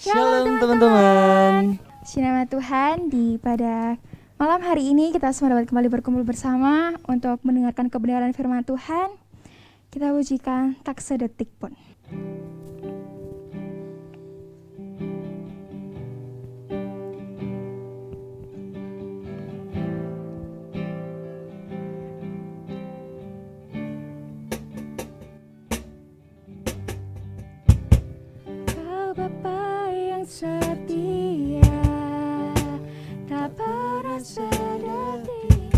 Shalom teman-teman. Nama Tuhan, pada malam hari ini kita semua dapat kembali berkumpul bersama untuk mendengarkan kebenaran firman Tuhan. Kita pujikan tak sedetik pun. Kau Bapa yang setia, tak pernah sedetik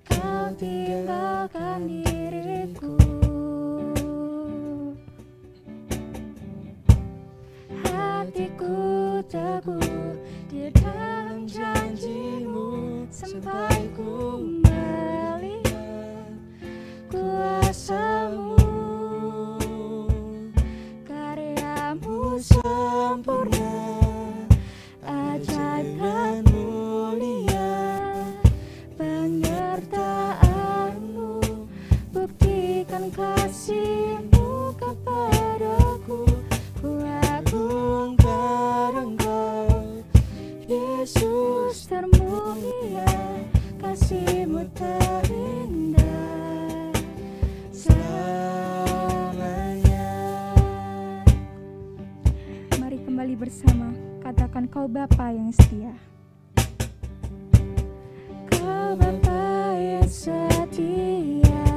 Kau tinggalkan diriku. Hatiku teguh di dalam janji-Mu sampai ku melihat kuasa-Mu. Karya-Mu sempurna, ajaib dan mulia. Penyertaan-Mu buktikan kasih-Mu kepadaku. Ku agungkan Engkau, Yesus termulia. Kasih-Mu terindah selamanya. Mari kembali bersama, katakan Kau Bapa yang setia. Kau Bapa yang setia,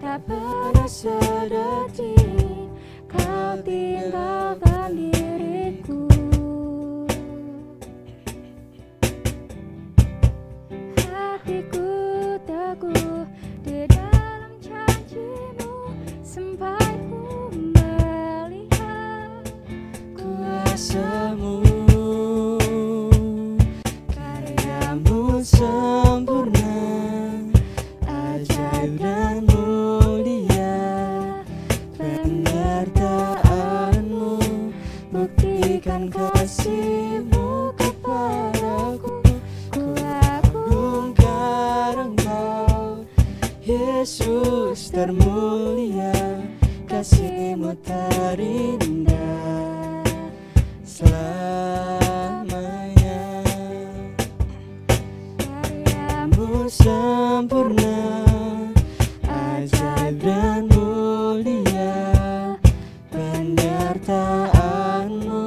tak pernah sedetik Kau tinggalkan diriku. Hatiku teguh di dalam janji-Mu sampai ku melihat kuasa-Mu. Karya-Mu sempurna, ajaib dan mulia. Penyertaan-Mu buktikan kasih-Mu kepadaku. Ku agungkan Engkau, Yesus termulia. Kasih-Mu terindah selamanya. Karya-Mu sempurna, ajaib dan mulia. Penyertaan-Mu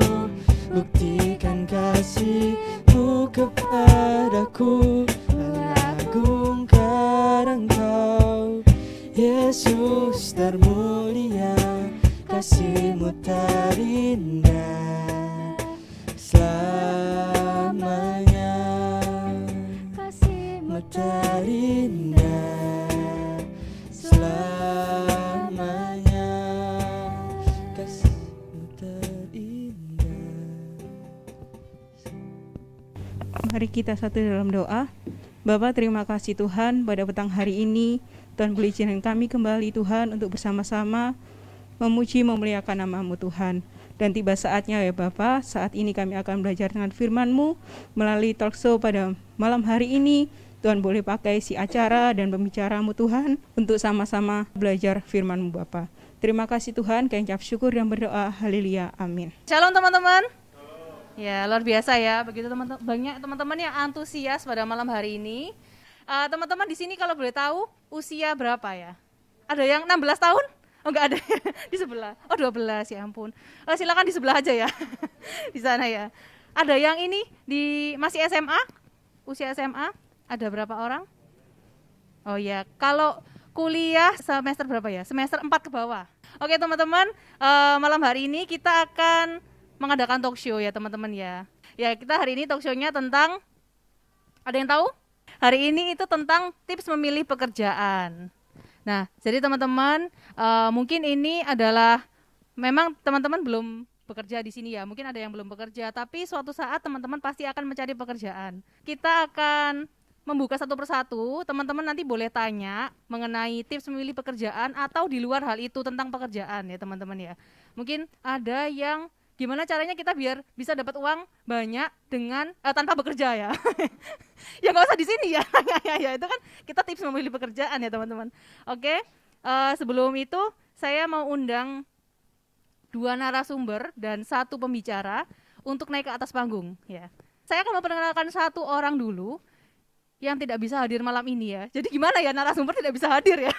buktikan kasih-Mu kepadaku. Agungkan Engkau, Yesus termulia. Kasih-Mu terindah selamanya. Kasih-Mu terindah selamanya. Kasih-Mu terindah. Mari kita satu dalam doa. Bapa, terima kasih Tuhan pada petang hari ini. Tuhan boleh izinkan kami kembali Tuhan untuk bersama-sama memuji memuliakan nama-Mu Tuhan. Dan tiba saatnya ya Bapa, saat ini kami akan belajar dengan firman-Mu melalui talkshow pada malam hari ini. Tuhan boleh pakai si acara dan pembicara-Mu Tuhan untuk sama-sama belajar firman-Mu Bapa. Terima kasih Tuhan, kami ucap syukur dan berdoa. Haleluya, amin. Shalom teman-teman. Ya, luar biasa ya, begitu teman-teman, banyak teman-teman yang antusias pada malam hari ini. Teman-teman di sini kalau boleh tahu usia berapa ya? Ada yang 16 tahun? Oh enggak ada di sebelah. Oh 12 ya ampun. Silakan di sebelah aja ya. Di sana ya. Ada yang ini masih SMA? Usia SMA? Ada berapa orang? Oh ya, kalau kuliah semester berapa ya? Semester 4 ke bawah. Oke teman-teman, malam hari ini kita akan mengadakan talk show ya teman-teman ya. Ya kita hari ini talk show-nya tentang, ada yang tahu? Hari ini itu tentang tips memilih pekerjaan. Nah, jadi teman-teman, mungkin ini adalah, memang teman-teman belum bekerja di sini ya, mungkin ada yang belum bekerja, tapi suatu saat teman-teman pasti akan mencari pekerjaan. Kita akan membuka satu persatu, teman-teman nanti boleh tanya mengenai tips memilih pekerjaan atau di luar hal itu tentang pekerjaan ya teman-teman ya. Mungkin ada yang gimana caranya kita biar bisa dapat uang banyak dengan tanpa bekerja ya. Ya nggak usah di sini ya. Ya itu kan kita tips memilih pekerjaan ya teman-teman. Oke, sebelum itu saya mau undang 2 narasumber dan 1 pembicara untuk naik ke atas panggung. Ya, saya akan memperkenalkan 1 orang dulu yang tidak bisa hadir malam ini ya. Jadi gimana ya narasumber tidak bisa hadir ya?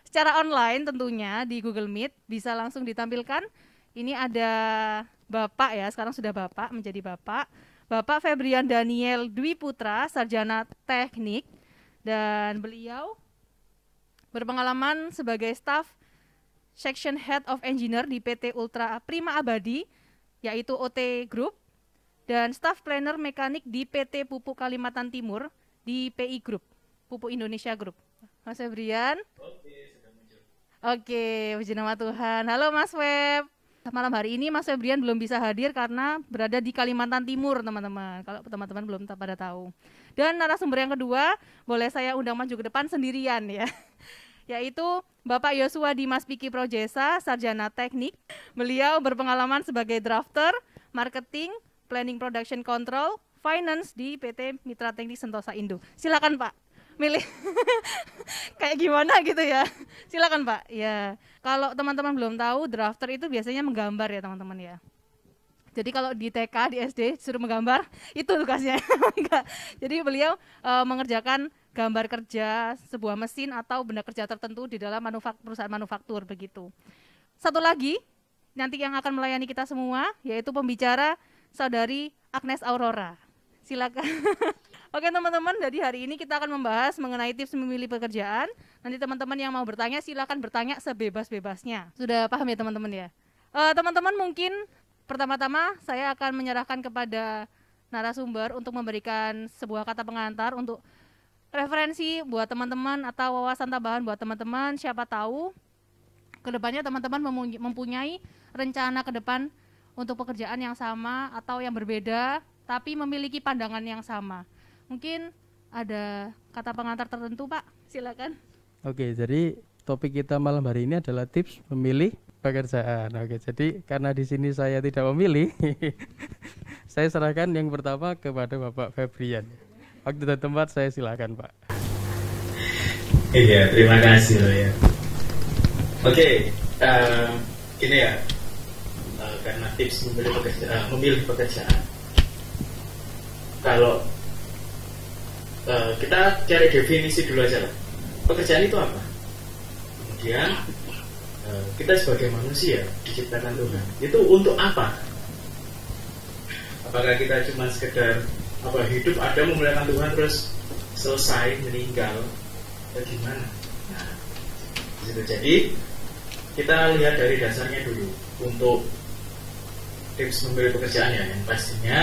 Secara online tentunya di Google Meet bisa langsung ditampilkan. Ini ada Bapak ya, sekarang sudah Bapak, menjadi Bapak Febrian Daniel Dwi Putra, sarjana teknik, dan beliau berpengalaman sebagai staf Section Head of Engineer di PT Ultra Prima Abadi, yaitu OT Group, dan Staff Planner Mekanik di PT Pupuk Kalimantan Timur di PI Group, Pupuk Indonesia Group. Mas Febrian. Oke, puji nama Tuhan. Halo Mas Feb. Malam hari ini Mas Febrian belum bisa hadir karena berada di Kalimantan Timur, teman-teman. Kalau teman-teman belum pada tahu. Dan narasumber yang kedua, boleh saya undang maju ke depan sendirian ya. Yaitu Bapak Yosua Dimas Piki Projesa, sarjana teknik. Beliau berpengalaman sebagai drafter, marketing, planning production control, finance di PT Mitra Teknik Sentosa Indo. Silakan Pak, milih kayak gimana gitu ya. Silakan Pak. Ya, kalau teman-teman belum tahu, drafter itu biasanya menggambar ya teman-teman ya. Jadi kalau di TK, di SD suruh menggambar, itu tugasnya. Jadi beliau mengerjakan gambar kerja sebuah mesin atau benda kerja tertentu di dalam perusahaan manufaktur begitu. Satu lagi, nanti yang akan melayani kita semua, yaitu pembicara Saudari Agnes Aurora. Silakan. Oke teman-teman, jadi hari ini kita akan membahas mengenai tips memilih pekerjaan. Nanti teman-teman yang mau bertanya, silakan bertanya sebebas-bebasnya. Sudah paham ya teman-teman ya? Teman-teman mungkin pertama-tama saya akan menyerahkan kepada narasumber untuk memberikan sebuah kata pengantar untuk referensi buat teman-teman atau wawasan tambahan buat teman-teman. Siapa tahu kedepannya teman-teman mempunyai rencana ke depan untuk pekerjaan yang sama atau yang berbeda, tapi memiliki pandangan yang sama. Mungkin ada kata pengantar tertentu Pak, silakan. Oke, jadi topik kita malam hari ini adalah tips memilih pekerjaan. Oke, jadi karena di sini saya tidak memilih, saya serahkan yang pertama kepada Bapak Febrian. Waktu dan tempat saya silakan Pak. Iya, terima kasih loh ya. Oke, ini ya, karena tips memilih pekerjaan. Kalau kita cari definisi dulu aja lah. Pekerjaan itu apa? Kemudian kita sebagai manusia diciptakan Tuhan, itu untuk apa? Apakah kita cuma sekedar hidup ada memuliakan Tuhan terus selesai meninggal? Bagaimana? Nah, jadi kita lihat dari dasarnya dulu untuk tips memilih pekerjaan ya. Yang pastinya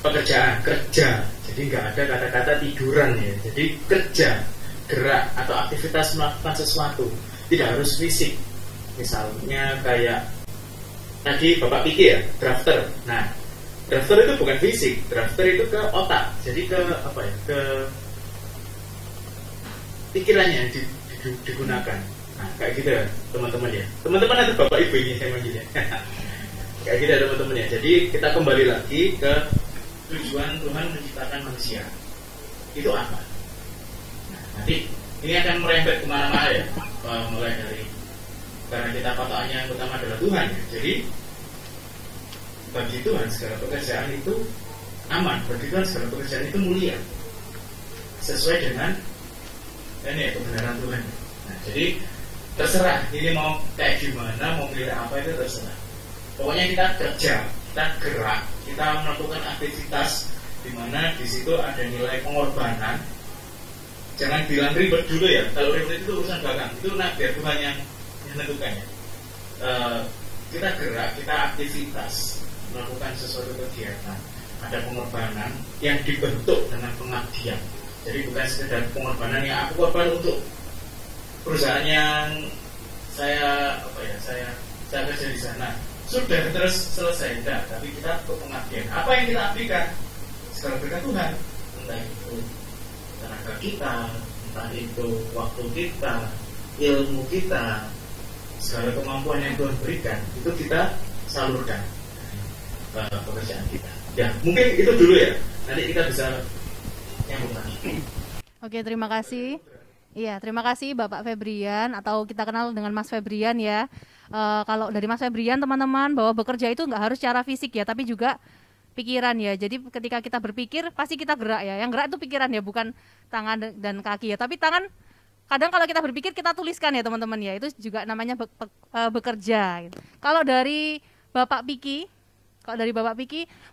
pekerjaan, kerja. Jadi nggak ada kata-kata tiduran ya. Jadi kerja, gerak atau aktivitas melakukan sesuatu. Tidak harus fisik. Misalnya kayak tadi Bapak Piki ya, drafter. Nah, drafter itu bukan fisik, drafter itu ke otak. Jadi ke ke pikirannya digunakan. Nah, kayak gitu ya teman-teman ya. Teman-teman ada Bapak Ibu ini saya manggilnya. Kayak gitu ya teman-teman ya. Jadi kita kembali lagi ke tujuan Tuhan menciptakan manusia. Itu apa? Nah, nanti ini akan merembet kemana-mana ya. Mulai dari karena kita patokannya yang utama adalah Tuhan ya. Jadi bagi Tuhan segala pekerjaan itu aman. Bagi Tuhan segala pekerjaan itu mulia, sesuai dengan ini ya, kebenaran Tuhan. Nah, jadi terserah ini mau kayak gimana, mau pilih apa itu terserah. Pokoknya kita kerja, kita gerak, kita melakukan aktivitas di mana di situ ada nilai pengorbanan. Jangan bilang ribet dulu ya. Kalau ribet itu urusan belakang. Itu biar Tuhan yang menentukan ya. Kita gerak, kita aktivitas, melakukan sesuatu kegiatan. Ada pengorbanan yang dibentuk dengan pengabdian. Jadi bukan sekedar pengorbanan yang aku korban untuk perusahaan yang saya kerja di sana. Sudah terus selesai, enggak. Tapi kita untuk pengabdian. Apa yang kita abdikan? Segala berkat Tuhan. Entah itu tenaga kita, entah itu waktu kita, ilmu kita, segala kemampuan yang Tuhan berikan, itu kita salurkan ke pekerjaan kita. Ya, mungkin itu dulu ya. Nanti kita bisa nyambung lagi. Oke, terima kasih. Iya, terima kasih Bapak Febrian atau kita kenal dengan Mas Febrian ya. Kalau dari Mas Febrian teman-teman bahwa bekerja itu nggak harus secara fisik ya, tapi juga pikiran ya. Jadi ketika kita berpikir pasti kita gerak ya. Yang gerak itu pikiran ya, bukan tangan dan kaki ya. Tapi tangan kadang kalau kita berpikir kita tuliskan ya teman-teman ya. Itu juga namanya bekerja. Gitu. Kalau dari Bapak Piki,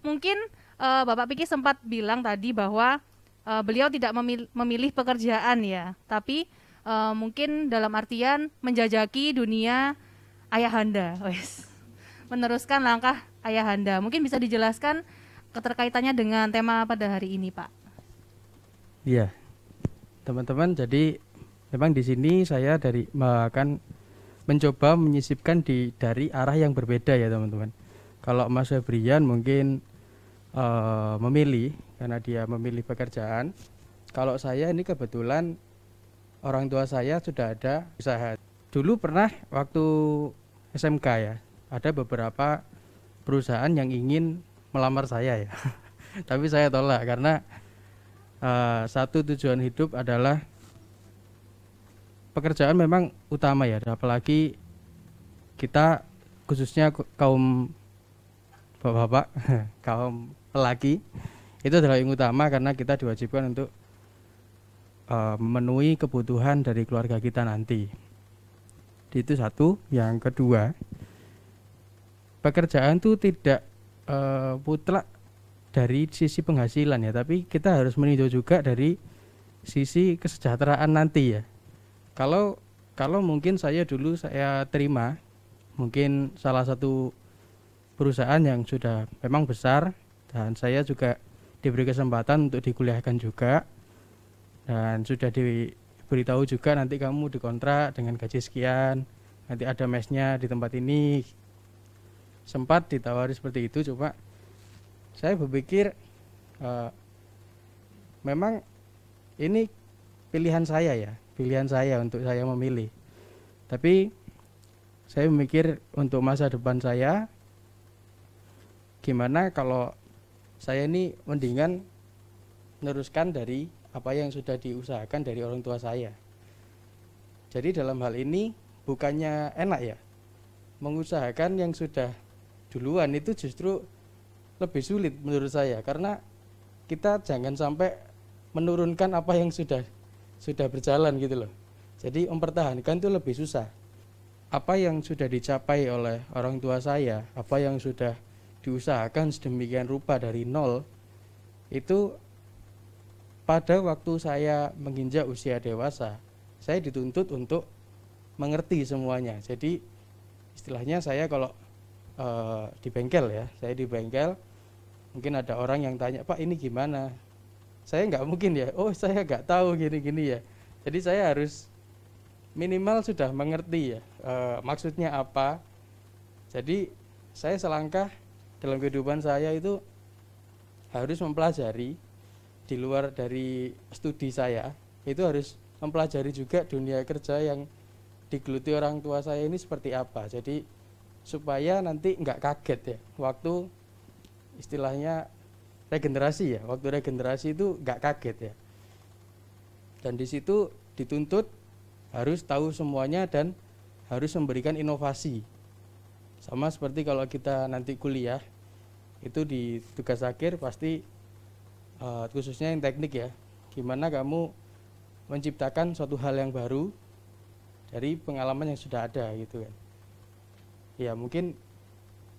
mungkin Bapak Piki sempat bilang tadi bahwa beliau tidak memilih pekerjaan ya, tapi mungkin dalam artian menjajaki dunia ayahanda, meneruskan langkah ayahanda. Mungkin bisa dijelaskan keterkaitannya dengan tema pada hari ini, Pak. Iya, teman-teman. Jadi memang di sini saya akan mencoba menyisipkan dari arah yang berbeda ya teman-teman. Kalau Mas Febrian mungkin memilih karena dia memilih pekerjaan. Kalau saya ini kebetulan orang tua saya sudah ada usaha. Dulu pernah waktu SMK ya, ada beberapa perusahaan yang ingin melamar saya ya. Tapi saya tolak karena satu tujuan hidup adalah pekerjaan memang utama ya, apalagi kita khususnya kaum bapak-bapak, kaum lelaki itu adalah yang utama karena kita diwajibkan untuk memenuhi kebutuhan dari keluarga kita nanti. Itu satu. Yang kedua, pekerjaan itu tidak mutlak dari sisi penghasilan ya, tapi kita harus meninjau juga dari sisi kesejahteraan nanti ya. Kalau mungkin saya terima mungkin salah satu perusahaan yang sudah memang besar dan saya juga diberi kesempatan untuk dikuliahkan juga dan sudah diberitahu juga nanti kamu dikontrak dengan gaji sekian, nanti ada mesnya di tempat ini. Sempat ditawari seperti itu, cuma saya berpikir memang ini pilihan saya untuk saya memilih. Tapi saya memikir untuk masa depan saya, gimana kalau saya ini mendingan meneruskan dari apa yang sudah diusahakan dari orang tua saya. Jadi dalam hal ini bukannya enak ya, mengusahakan yang sudah duluan itu justru lebih sulit menurut saya, karena kita jangan sampai menurunkan apa yang sudah berjalan gitu loh. Jadi mempertahankan itu lebih susah. Apa yang sudah dicapai oleh orang tua saya, apa yang sudah diusahakan sedemikian rupa dari nol, itu pada waktu saya menginjak usia dewasa, saya dituntut untuk mengerti semuanya. Jadi istilahnya saya kalau di bengkel ya, saya di bengkel mungkin ada orang yang tanya, Pak ini gimana? Saya nggak mungkin ya, oh saya nggak tahu gini-gini ya. Jadi saya harus minimal sudah mengerti ya maksudnya apa. Jadi saya selangkah dalam kehidupan saya itu harus mempelajari di luar dari studi saya, itu harus mempelajari juga dunia kerja yang digeluti orang tua saya ini seperti apa. Jadi supaya nanti nggak kaget ya waktu istilahnya regenerasi ya, waktu regenerasi itu nggak kaget ya. Dan di situ dituntut harus tahu semuanya dan harus memberikan inovasi. Sama seperti kalau kita nanti kuliah, itu di tugas akhir pasti khususnya yang teknik ya, gimana kamu menciptakan suatu hal yang baru dari pengalaman yang sudah ada gitu kan. Ya mungkin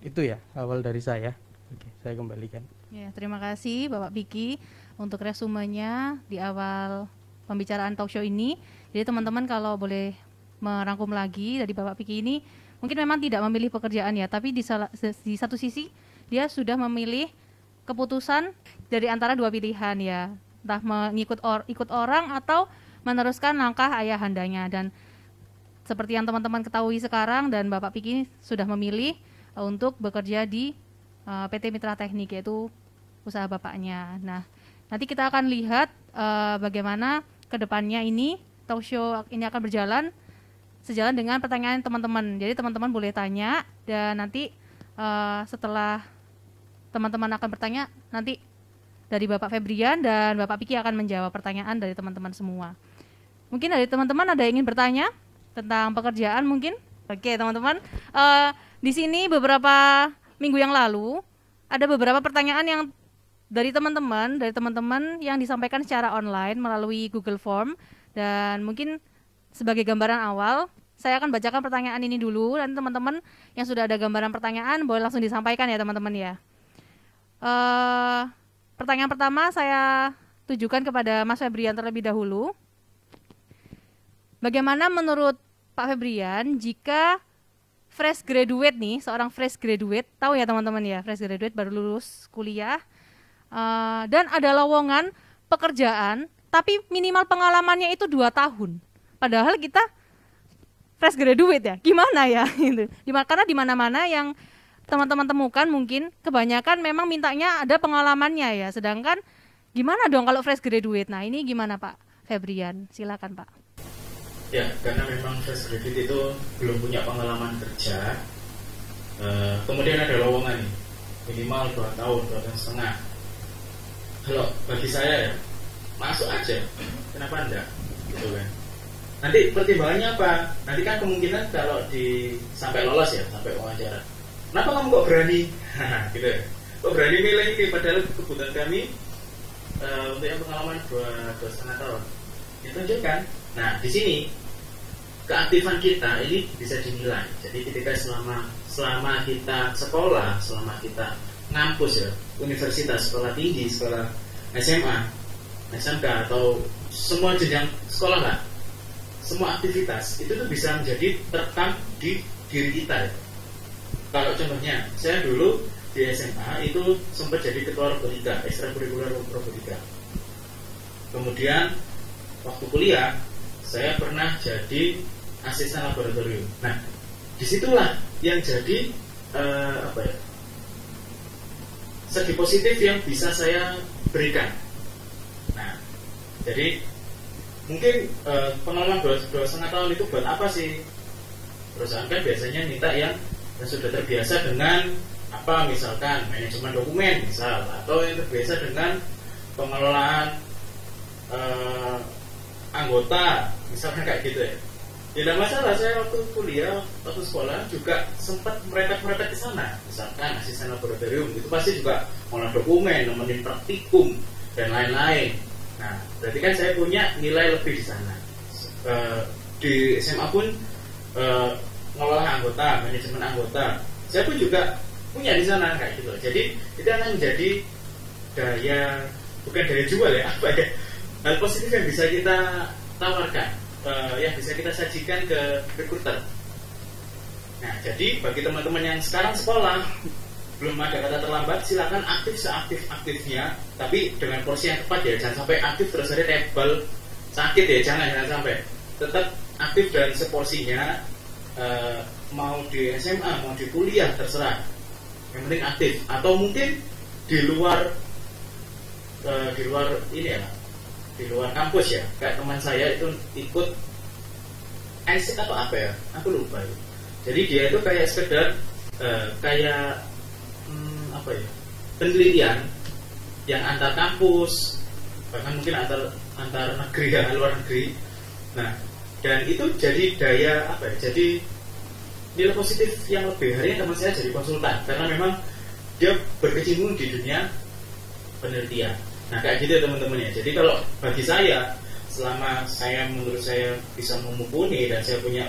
itu ya awal dari saya. Oke, saya kembalikan. Ya, terima kasih Bapak Piki untuk resumenya di awal pembicaraan talk show ini. Jadi teman-teman kalau boleh merangkum lagi dari Bapak Piki ini, mungkin memang tidak memilih pekerjaan ya, tapi di satu sisi dia sudah memilih keputusan dari antara dua pilihan ya, entah ikut orang atau meneruskan langkah ayahandanya. Dan seperti yang teman-teman ketahui sekarang dan Bapak Piki sudah memilih untuk bekerja di PT Mitra Teknik, yaitu usaha bapaknya. Nah, nanti kita akan lihat bagaimana kedepannya ini talk show ini akan berjalan sejalan dengan pertanyaan teman-teman. Jadi teman-teman boleh tanya dan nanti setelah teman-teman akan bertanya, nanti dari Bapak Febrian dan Bapak Piki akan menjawab pertanyaan dari teman-teman semua. Mungkin dari teman-teman ada yang ingin bertanya tentang pekerjaan mungkin? Oke teman-teman, di sini beberapa minggu yang lalu ada beberapa pertanyaan yang dari teman-teman yang disampaikan secara online melalui Google Form, dan mungkin sebagai gambaran awal saya akan bacakan pertanyaan ini dulu, dan teman-teman yang sudah ada gambaran pertanyaan boleh langsung disampaikan ya teman-teman ya. Pertanyaan pertama saya tujukan kepada Mas Febrian terlebih dahulu. Bagaimana menurut Pak Febrian jika fresh graduate nih, seorang fresh graduate, tahu ya teman-teman ya, fresh graduate baru lulus kuliah, dan ada lowongan pekerjaan, tapi minimal pengalamannya itu 2 tahun. Padahal kita fresh graduate ya, gimana ya? Karena di mana-mana yang teman-teman temukan mungkin kebanyakan memang mintanya ada pengalamannya ya, sedangkan gimana dong kalau fresh graduate? Nah ini gimana Pak Febrian? Silakan Pak. Ya, karena memang fresh graduate itu belum punya pengalaman kerja, kemudian ada lowongan nih, minimal 2 tahun, 2 tahun setengah. Kalau bagi saya ya, masuk aja, kenapa enggak? Gitu kan. Nanti pertimbangannya apa? Nanti kan kemungkinan kalau sampai lolos ya, sampai wawancara. Kenapa kamu kok berani? Gitu ya. Kok berani milih ini, padahal kebutuhan kami untuk yang pengalaman 2,5 tahun. Ditunjukkan. Nah, di sini keaktifan kita ini bisa dinilai. Jadi ketika selama kita sekolah, selama kita ngampus ya, universitas, sekolah tinggi, sekolah SMA, SMK atau semua jenjang sekolah lah, semua aktivitas itu tuh bisa menjadi terekam di diri kita ya. Kalau contohnya, saya dulu di SMA itu sempat jadi ketua robotika, ekstrakurikuler robotika. Kemudian waktu kuliah saya pernah jadi asisten laboratorium. Nah, disitulah yang jadi segi positif yang bisa saya berikan. Nah, jadi mungkin pengalaman 2,5 tahun itu buat apa sih? Perusahaan kan biasanya minta yang sudah terbiasa dengan apa, misalkan manajemen dokumen misal, atau yang terbiasa dengan pengelolaan anggota, misalnya kayak gitu ya. Tidak masalah, saya waktu kuliah, waktu sekolah juga sempat merepet-merepet ke sana. Misalkan asisten laboratorium, itu pasti juga ngolah dokumen, nemenin praktikum, dan lain-lain. Nah, berarti kan saya punya nilai lebih di sana. Di SMA pun mengolah anggota, manajemen anggota, saya pun juga punya di sana kayak gitu. Jadi itu akan menjadi daya, bukan daya jual ya, apa ya, hal positif yang bisa kita tawarkan, yang bisa kita sajikan ke recruiter. Nah, jadi bagi teman-teman yang sekarang sekolah belum ada kata terlambat, silakan aktif seaktif-aktifnya, tapi dengan porsi yang tepat ya, jangan sampai aktif terus ada tebal sakit ya, jangan sampai. Tetap aktif dan seporsinya, mau di SMA mau di kuliah terserah, yang penting aktif. Atau mungkin di luar ini ya, di luar kampus ya, kayak teman saya itu ikut IC atau apa ya, aku lupa ya. Jadi dia itu kayak sekedar kayak apa ya, penelitian yang antar kampus, bahkan mungkin antar negeri ya, luar negeri. Nah, dan itu jadi daya apa ya, jadi nilai positif yang lebih. Hari ini teman saya jadi konsultan karena memang dia berkecimpung di dunia penelitian. Nah, kayak gitu ya teman-teman ya. Jadi kalau bagi saya, selama saya menurut saya bisa memumpuni dan saya punya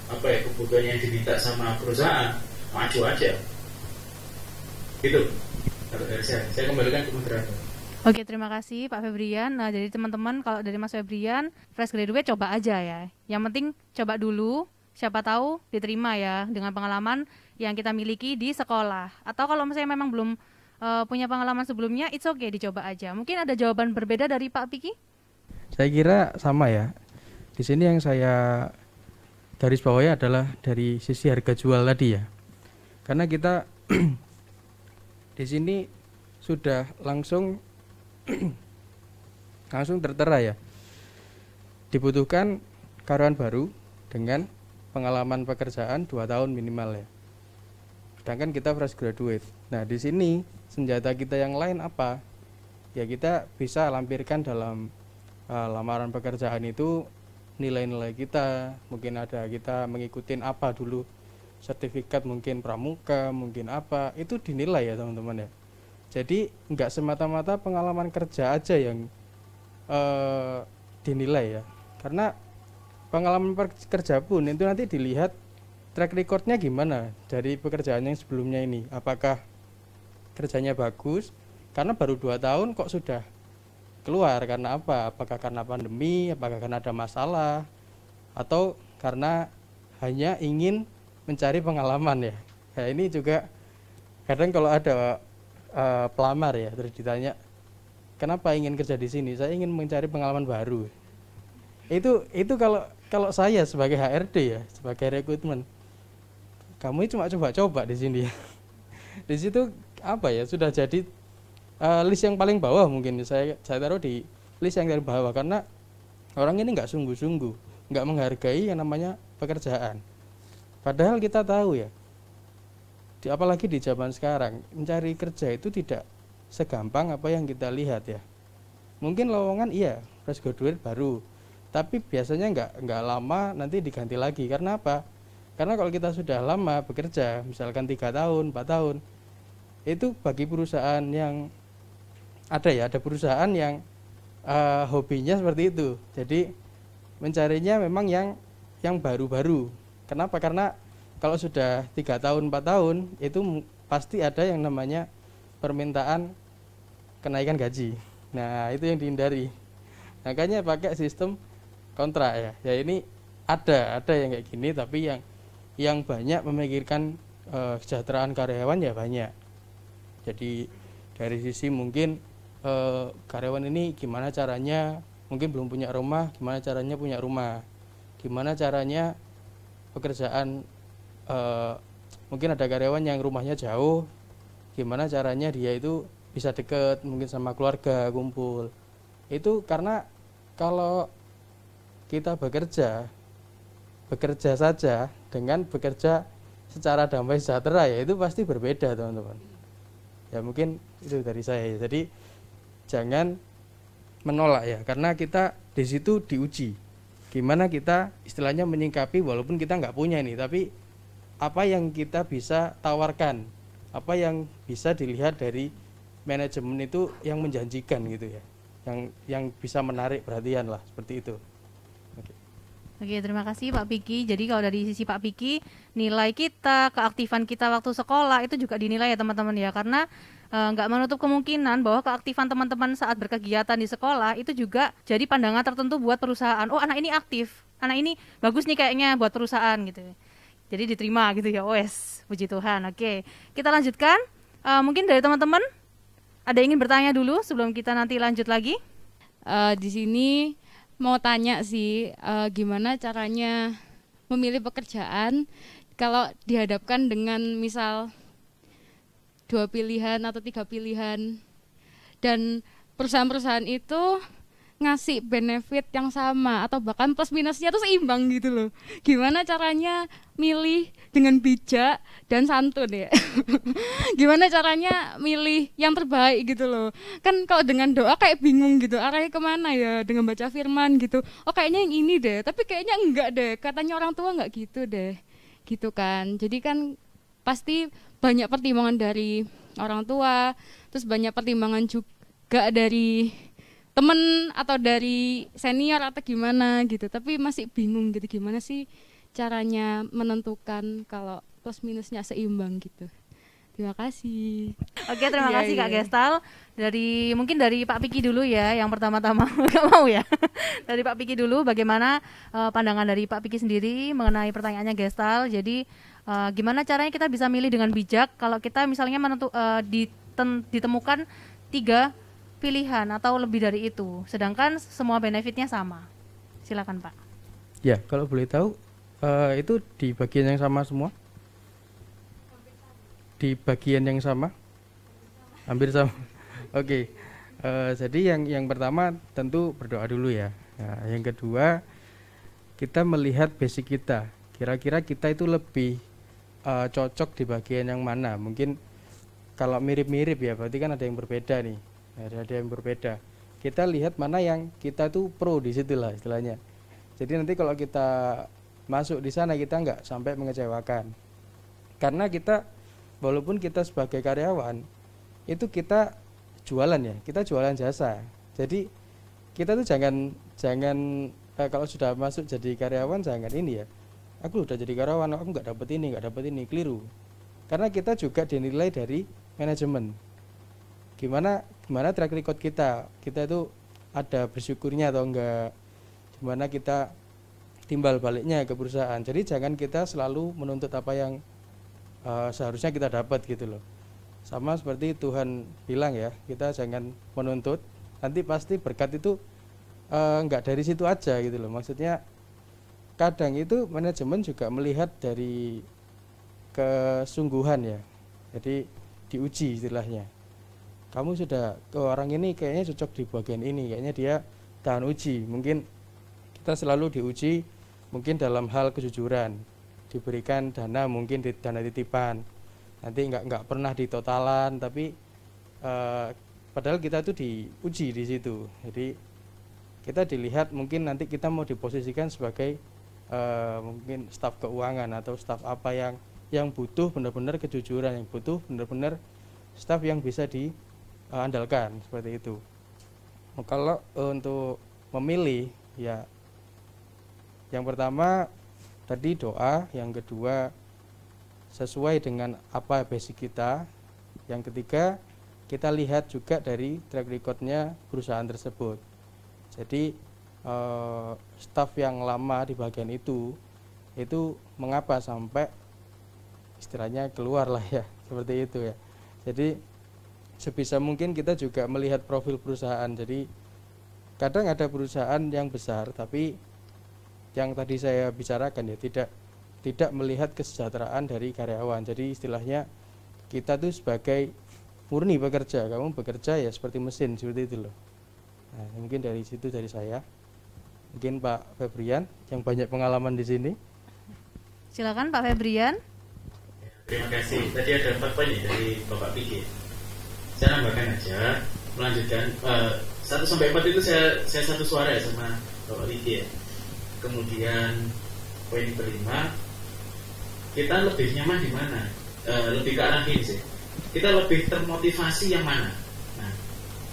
apa ya, kebutuhan yang diminta sama perusahaan, maju aja. Itu kalau dari saya kembalikan ke moderator. Oke, terima kasih Pak Febrian. Nah, jadi teman-teman kalau dari Mas Febrian, fresh graduate coba aja ya. Yang penting coba dulu, siapa tahu diterima ya dengan pengalaman yang kita miliki di sekolah. Atau kalau misalnya memang belum punya pengalaman sebelumnya, it's okay, dicoba aja. Mungkin ada jawaban berbeda dari Pak Piki? Saya kira sama ya. Di sini yang saya garis bawahi adalah dari sisi harga jual tadi ya. Karena kita di sini sudah langsung tertera ya. Dibutuhkan karyawan baru dengan pengalaman pekerjaan 2 tahun minimal ya. Sedangkan kita fresh graduate. Nah, di sini senjata kita yang lain apa? Ya kita bisa lampirkan dalam lamaran pekerjaan itu nilai-nilai kita, mungkin ada kita mengikuti apa dulu, sertifikat mungkin pramuka, mungkin apa, itu dinilai ya teman-teman ya. Jadi nggak semata-mata pengalaman kerja aja yang dinilai ya, karena pengalaman kerja pun itu nanti dilihat track recordnya gimana dari pekerjaan yang sebelumnya ini, apakah kerjanya bagus, karena baru 2 tahun kok sudah keluar, karena apa? Apakah karena pandemi, apakah karena ada masalah, atau karena hanya ingin mencari pengalaman ya. Ya ini juga kadang kalau ada pelamar ya, terus ditanya kenapa ingin kerja di sini, saya ingin mencari pengalaman baru. Itu kalau saya sebagai HRD ya, sebagai rekrutmen, kamu cuma coba-coba di sini ya. Di situ apa ya, sudah jadi list yang paling bawah, mungkin saya taruh di list yang paling bawah, karena orang ini nggak sungguh-sungguh, nggak menghargai yang namanya pekerjaan. Padahal kita tahu ya, apalagi di zaman sekarang, mencari kerja itu tidak segampang apa yang kita lihat ya. Mungkin lowongan iya, fresh graduate baru, tapi biasanya nggak lama nanti diganti lagi. Karena apa? Karena kalau kita sudah lama bekerja, misalkan 3 tahun, 4 tahun, itu bagi perusahaan yang ada perusahaan yang hobinya seperti itu. Jadi mencarinya memang yang baru-baru. Kenapa? Karena kalau sudah 3 tahun, 4 tahun, itu pasti ada yang namanya permintaan kenaikan gaji. Nah, itu yang dihindari. Makanya pakai sistem kontrak ya. Ya ini ada yang kayak gini, tapi yang banyak memikirkan kesejahteraan karyawan ya banyak. Jadi dari sisi mungkin karyawan ini gimana caranya, mungkin belum punya rumah, gimana caranya punya rumah, gimana caranya pekerjaan, mungkin ada karyawan yang rumahnya jauh, gimana caranya dia itu bisa deket mungkin sama keluarga, kumpul. Itu karena kalau kita bekerja saja dengan bekerja secara damai sejahtera ya itu pasti berbeda teman-teman. Ya mungkin itu dari saya. Jadi jangan menolak ya, karena kita di situ diuji. Gimana kita istilahnya menyingkapi walaupun kita nggak punya ini, tapi apa yang kita bisa tawarkan, apa yang bisa dilihat dari manajemen itu yang menjanjikan gitu ya, yang bisa menarik perhatian lah, seperti itu. Oke, terima kasih Pak Piki. Jadi kalau dari sisi Pak Piki, nilai kita, keaktifan kita waktu sekolah itu juga dinilai ya teman-teman ya, karena nggak menutup kemungkinan bahwa keaktifan teman-teman saat berkegiatan di sekolah itu juga jadi pandangan tertentu buat perusahaan. Oh, anak ini aktif, anak ini bagus nih kayaknya buat perusahaan gitu. Jadi diterima gitu ya, wes, puji Tuhan. Oke, kita lanjutkan. Mungkin dari teman-teman ada yang ingin bertanya dulu sebelum kita nanti lanjut lagi? Di sini mau tanya sih, gimana caranya memilih pekerjaan kalau dihadapkan dengan misal 2 pilihan atau 3 pilihan, dan perusahaan-perusahaan itu ngasih benefit yang sama atau bahkan plus minusnya tuh seimbang gitu loh. Gimana caranya milih dengan bijak dan santun ya? Gimana caranya milih yang terbaik gitu loh? Kan kalau dengan doa kayak bingung gitu, arahnya kemana ya, dengan baca firman gitu. Oh kayaknya yang ini deh, tapi kayaknya enggak deh, katanya orang tua enggak gitu deh, gitu kan. Jadi kan pasti banyak pertimbangan dari orang tua, terus banyak pertimbangan juga dari temen atau dari senior atau gimana gitu, tapi masih bingung gitu gimana sih caranya menentukan kalau plus minusnya seimbang gitu. Terima kasih. Oke, terima kasih Kak Gestal. Mungkin dari Pak Piki dulu ya, yang pertama-tama nggak mau ya. Dari Pak Piki dulu, bagaimana pandangan dari Pak Piki sendiri mengenai pertanyaannya Gestal. Jadi gimana caranya kita bisa milih dengan bijak kalau kita misalnya ditemukan 3 pilihan atau lebih dari itu, sedangkan semua benefitnya sama. Silakan Pak. Ya, kalau boleh tahu itu di bagian yang sama semua? Di bagian yang sama? Hampir sama. Oke. Jadi yang pertama tentu berdoa dulu ya. Nah, yang kedua kita melihat basic kita. Kira-kira kita itu lebih cocok di bagian yang mana? Mungkin kalau mirip-mirip ya, berarti kan ada yang berbeda nih. Ada yang berbeda. Kita lihat mana yang kita tuh pro di situ lah istilahnya. Jadi nanti kalau kita masuk di sana kita nggak sampai mengecewakan. Karena kita walaupun kita sebagai karyawan itu kita jualan ya, kita jualan jasa. Jadi kita tuh jangan kalau sudah masuk jadi karyawan jangan ini ya. Aku udah jadi karyawan, aku nggak dapat ini, keliru. Karena kita juga dinilai dari manajemen. Gimana track record kita itu ada bersyukurnya atau enggak, gimana kita timbal baliknya ke perusahaan. Jadi jangan kita selalu menuntut apa yang seharusnya kita dapat gitu loh. Sama seperti Tuhan bilang ya, kita jangan menuntut, nanti pasti berkat itu enggak dari situ aja gitu loh. Maksudnya kadang itu manajemen juga melihat dari kesungguhan ya. Jadi diuji istilahnya. Kamu sudah orang ini kayaknya cocok di bagian ini, kayaknya dia tahan uji. Mungkin kita selalu diuji mungkin dalam hal kejujuran, diberikan dana mungkin di dana titipan, nanti nggak pernah di totalan, tapi padahal kita itu diuji di situ. Jadi kita dilihat mungkin nanti kita mau diposisikan sebagai mungkin staf keuangan atau staf apa yang butuh benar-benar kejujuran, yang butuh benar-benar staf yang bisa diandalkan seperti itu. Kalau untuk memilih ya, yang pertama tadi doa, yang kedua sesuai dengan apa basic kita, yang ketiga kita lihat juga dari track recordnya perusahaan tersebut. Jadi staf yang lama di bagian itu mengapa sampai istilahnya keluar lah ya, seperti itu ya. Jadi sebisa mungkin kita juga melihat profil perusahaan. Jadi kadang ada perusahaan yang besar tapi yang tadi saya bicarakan ya, tidak melihat kesejahteraan dari karyawan. Jadi istilahnya kita tuh sebagai murni bekerja, kamu bekerja ya seperti mesin, seperti itu loh. Nah, mungkin dari situ dari saya. Mungkin Pak Febrian yang banyak pengalaman di sini. Silakan Pak Febrian. Terima kasih. Tadi ada 4 poin dari Bapak Piki. Saya nambahkan aja, melanjutkan 1 sampai 4 itu saya satu suara ya sama Bapak Piki ya. Kemudian poin kelima, kita lebih nyaman di mana? Lebih ke arah ini sih. Kita lebih termotivasi yang mana? Nah,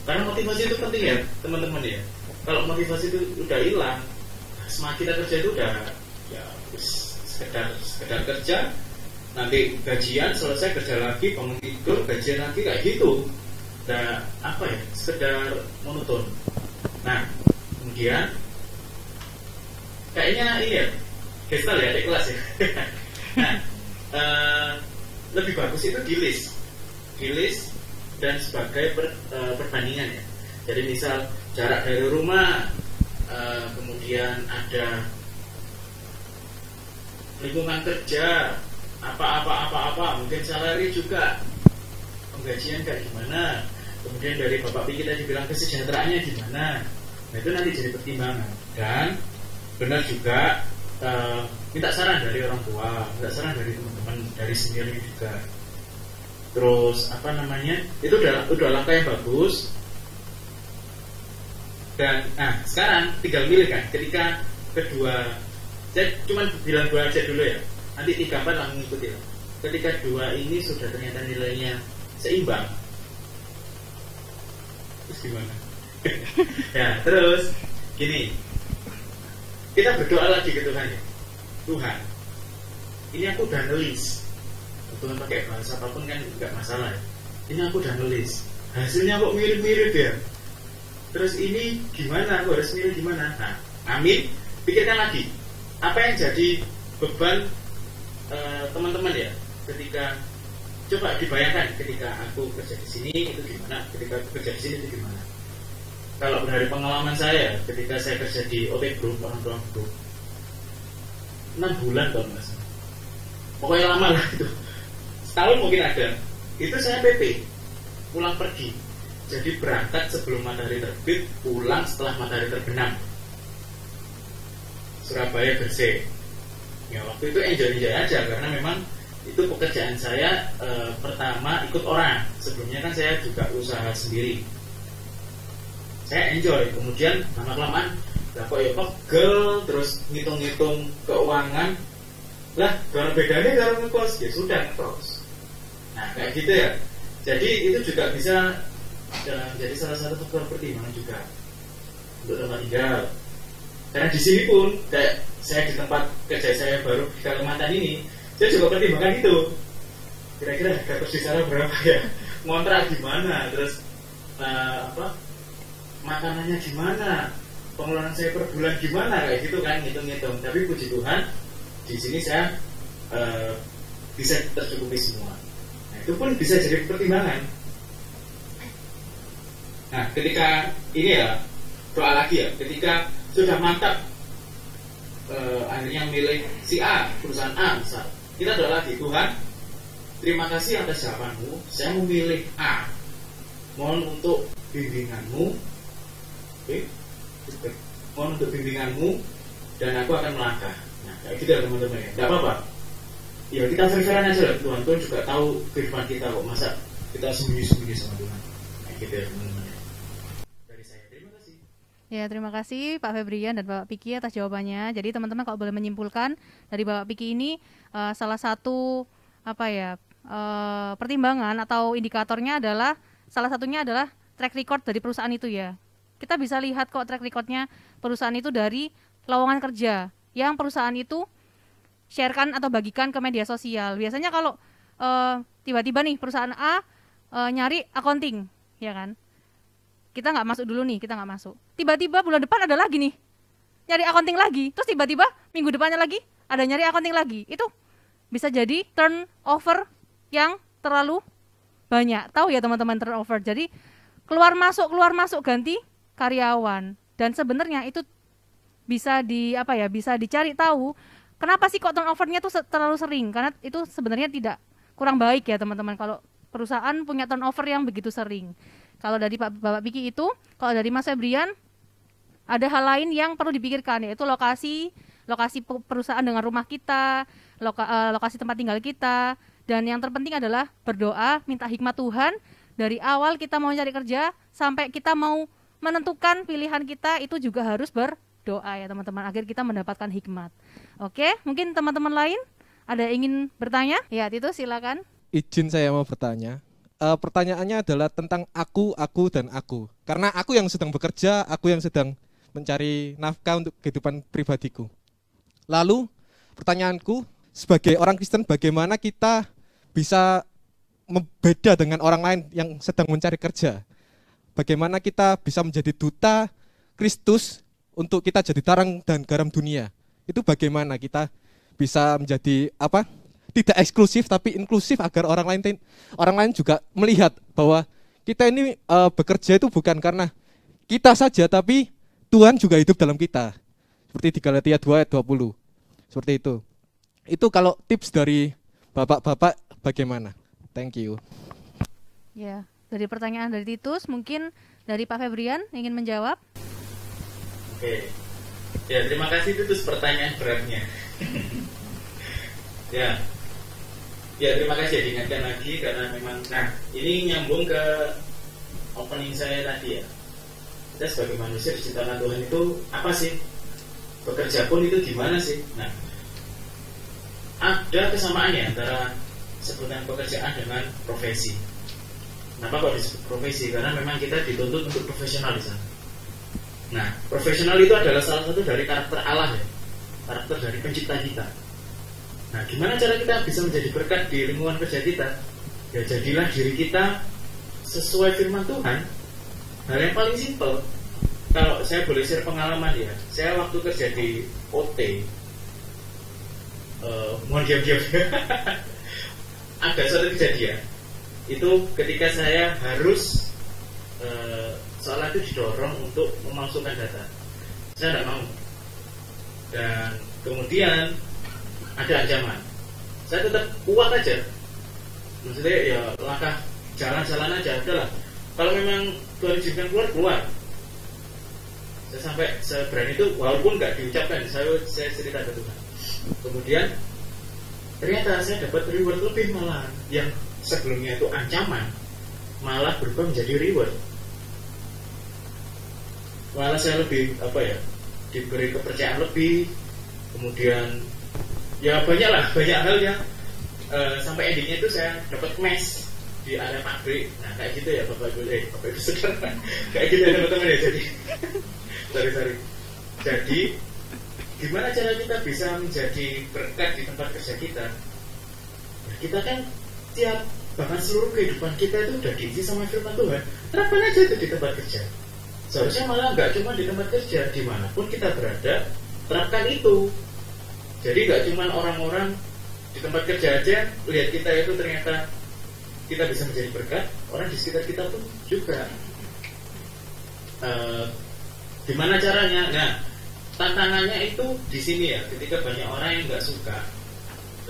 karena motivasi itu penting ya teman-teman ya. Kalau motivasi itu udah hilang, semangat kita kerja itu udah ya sekedar kerja, nanti gajian selesai kerja lagi, bangun tidur gajian lagi kayak gitu. Udah apa ya? Sekedar monoton. Nah, kemudian kayaknya ini ya, gestal ya, adik kelas ya. Nah, lebih bagus itu di list dan sebagai perbandingan ya. Jadi misal jarak dari rumah, kemudian ada lingkungan kerja, apa, mungkin salary juga, penggajian kayak gimana, kemudian dari Bapak Piki tadi bilang kesejahteraannya gimana. Nah itu nanti jadi pertimbangan. Dan benar juga minta saran dari orang tua, minta saran dari teman-teman, dari seniornya juga. Terus apa namanya, itu udah langkah yang bagus. Dan sekarang tinggal milih kan, ketika kedua, saya cuma bilang 2 aja dulu ya, nanti 3, 4 langsung ngikutin. Ketika 2 ini sudah ternyata nilainya seimbang, terus gimana? Ya terus gini, kita berdoa lagi ke Tuhan ya. Tuhan, ini aku udah nulis, Tuhan pakai bahasa apapun kan nggak masalah ya. Ini aku udah nulis, hasilnya kok mirip-mirip ya. Terus ini gimana, aku harus milih gimana? Nah, amin, pikirkan lagi apa yang jadi beban teman-teman ya, ketika coba dibayangkan ketika aku kerja di sini itu gimana, ketika aku kerja di sini itu gimana. Kalau dari pengalaman saya, ketika saya kerja di OT Group, orang tua group, 6 bulan kalau nggak salah, pokoknya lama lah itu, setahun mungkin ada. Itu saya PP, pulang pergi. Jadi berangkat sebelum matahari terbit, pulang setelah matahari terbenam. Surabaya Gresik. Ya waktu itu enjoy aja karena memang itu pekerjaan saya pertama ikut orang. Sebelumnya kan saya juga usaha sendiri. Saya enjoy. Kemudian lama-kelamaan Lah kok ya pegel terus ngitung-ngitung keuangan. Lah kalau bedanya kalau ngekos ya sudah ngekos. Nah kayak gitu ya. Jadi itu juga bisa jadi salah satu faktor pertimbangan juga untuk tempat tinggal. Karena di sini pun kayak saya di tempat kerja saya baru di Kalimantan ini, saya juga pertimbangkan itu. Kira-kira harga kos di sana berapa ya? Ngontrak gimana? Terus makanannya gimana? Pengeluaran saya per bulan gimana? Kayak gitu kan, ngitung-ngitung. Tapi puji Tuhan di sini saya bisa tercukupi semua. Nah, itu pun bisa jadi pertimbangan. Nah, ketika ini ya doa lagi ya, ketika sudah mantap akhirnya milih si A, perusahaan A misal, kita doa lagi, Tuhan terima kasih atas jawabanmu, saya memilih A, mohon untuk bimbinganmu, mohon untuk bimbinganmu dan aku akan melangkah. Nah kayak gitu ya teman-teman ya, tidak apa-apa ya, kita fair-fairan aja lah. Tuhan juga tahu kehidupan kita kok, masa kita sembunyi-sembunyi sama Tuhan. Kayak gitu ya teman-teman. Ya, terima kasih Pak Febrian dan Bapak Piki atas jawabannya. Jadi teman-teman kalau boleh menyimpulkan dari Bapak Piki ini salah satu pertimbangan atau indikatornya adalah salah satunya adalah track record dari perusahaan itu ya. Kita bisa lihat kok track recordnya perusahaan itu dari lowongan kerja yang perusahaan itu sharekan atau bagikan ke media sosial. Biasanya kalau tiba-tiba nih perusahaan A nyari accounting, ya kan? Kita nggak masuk dulu nih, kita nggak masuk. Tiba-tiba bulan depan ada lagi nih, nyari accounting lagi. Terus tiba-tiba minggu depannya lagi ada nyari accounting lagi. Itu bisa jadi turnover yang terlalu banyak. Tahu ya teman-teman turnover. Jadi keluar masuk ganti karyawan. Dan sebenarnya itu bisa bisa dicari tahu kenapa sih kok turnovernya tuh terlalu sering. Karena itu sebenarnya tidak kurang baik ya teman-teman kalau perusahaan punya turnover yang begitu sering. Kalau dari Bapak Piki itu, kalau dari Mas Febrian, ada hal lain yang perlu dipikirkan, yaitu lokasi perusahaan dengan rumah kita, lokasi tempat tinggal kita, dan yang terpenting adalah berdoa, minta hikmat Tuhan, dari awal kita mau cari kerja, sampai kita mau menentukan pilihan kita, itu juga harus berdoa ya teman-teman, agar kita mendapatkan hikmat. Oke, mungkin teman-teman lain ada yang ingin bertanya? Ya, Tito silakan. Izin saya mau bertanya. Pertanyaannya adalah tentang aku, dan aku. Karena aku yang sedang bekerja, aku yang sedang mencari nafkah untuk kehidupan pribadiku. Lalu pertanyaanku, sebagai orang Kristen bagaimana kita bisa membeda dengan orang lain yang sedang mencari kerja? Bagaimana kita bisa menjadi duta Kristus untuk kita jadi terang dan garam dunia? Itu bagaimana kita bisa menjadi tidak eksklusif tapi inklusif agar orang lain juga melihat bahwa kita ini bekerja itu bukan karena kita saja tapi Tuhan juga hidup dalam kita. Seperti di Galatia 2 ayat 20. Seperti itu. Itu kalau tips dari bapak-bapak bagaimana? Thank you. Ya, dari pertanyaan dari Titus mungkin dari Pak Febrian ingin menjawab. Oke. Ya, terima kasih Titus pertanyaan beratnya. Ya, terima kasih ya, diingatkan lagi karena memang, ini nyambung ke opening saya tadi ya. Kita sebagai manusia diciptakan Tuhan itu apa sih? Bekerja pun itu gimana sih? Nah, ada kesamaannya antara sebutan pekerjaan dengan profesi. Kenapa kok disebut profesi? Karena memang kita dituntut untuk profesional di sana. Nah, profesional itu adalah salah satu dari karakter Allah ya, karakter dari pencipta kita. Nah, gimana cara kita bisa menjadi berkat di lingkungan kerja kita? Ya, jadilah diri kita sesuai firman Tuhan. Hal yang paling simpel. Kalau saya boleh share pengalaman ya, saya waktu kerja di OT, mohon diam-diam. Ada suatu kejadian. Itu ketika saya harus soalnya itu didorong untuk memasukkan data. Saya tidak mau. Dan kemudian ada ancaman. Saya tetap kuat aja. Maksudnya ya langkah jalan-jalan aja adalah. Kalau memang Tuhan izinkan keluar. Saya sampai seberani itu walaupun nggak diucapkan, saya cerita ke Tuhan. Kemudian ternyata saya dapat reward lebih malah yang sebelumnya itu ancaman malah berubah menjadi reward. Malah saya lebih diberi kepercayaan lebih, kemudian ya banyak hal yang sampai endingnya itu saya dapat mes di area pabrik. Nah kayak gitu ya Bapak Ibu sekarang kayak gitu ya teman-teman ya. Jadi sorry. Jadi gimana cara kita bisa menjadi berkat di tempat kerja kita? Nah, kita kan bahkan seluruh kehidupan kita itu udah diisi sama firman Tuhan. Terapkan aja itu di tempat kerja. Seharusnya malah nggak cuma di tempat kerja, dimanapun kita berada, terapkan itu. Jadi nggak cuma orang-orang di tempat kerja aja lihat kita itu ternyata kita bisa menjadi berkat, orang di sekitar kita pun juga. Gimana caranya? Nah, tantangannya itu di sini ya. Ketika banyak orang yang nggak suka,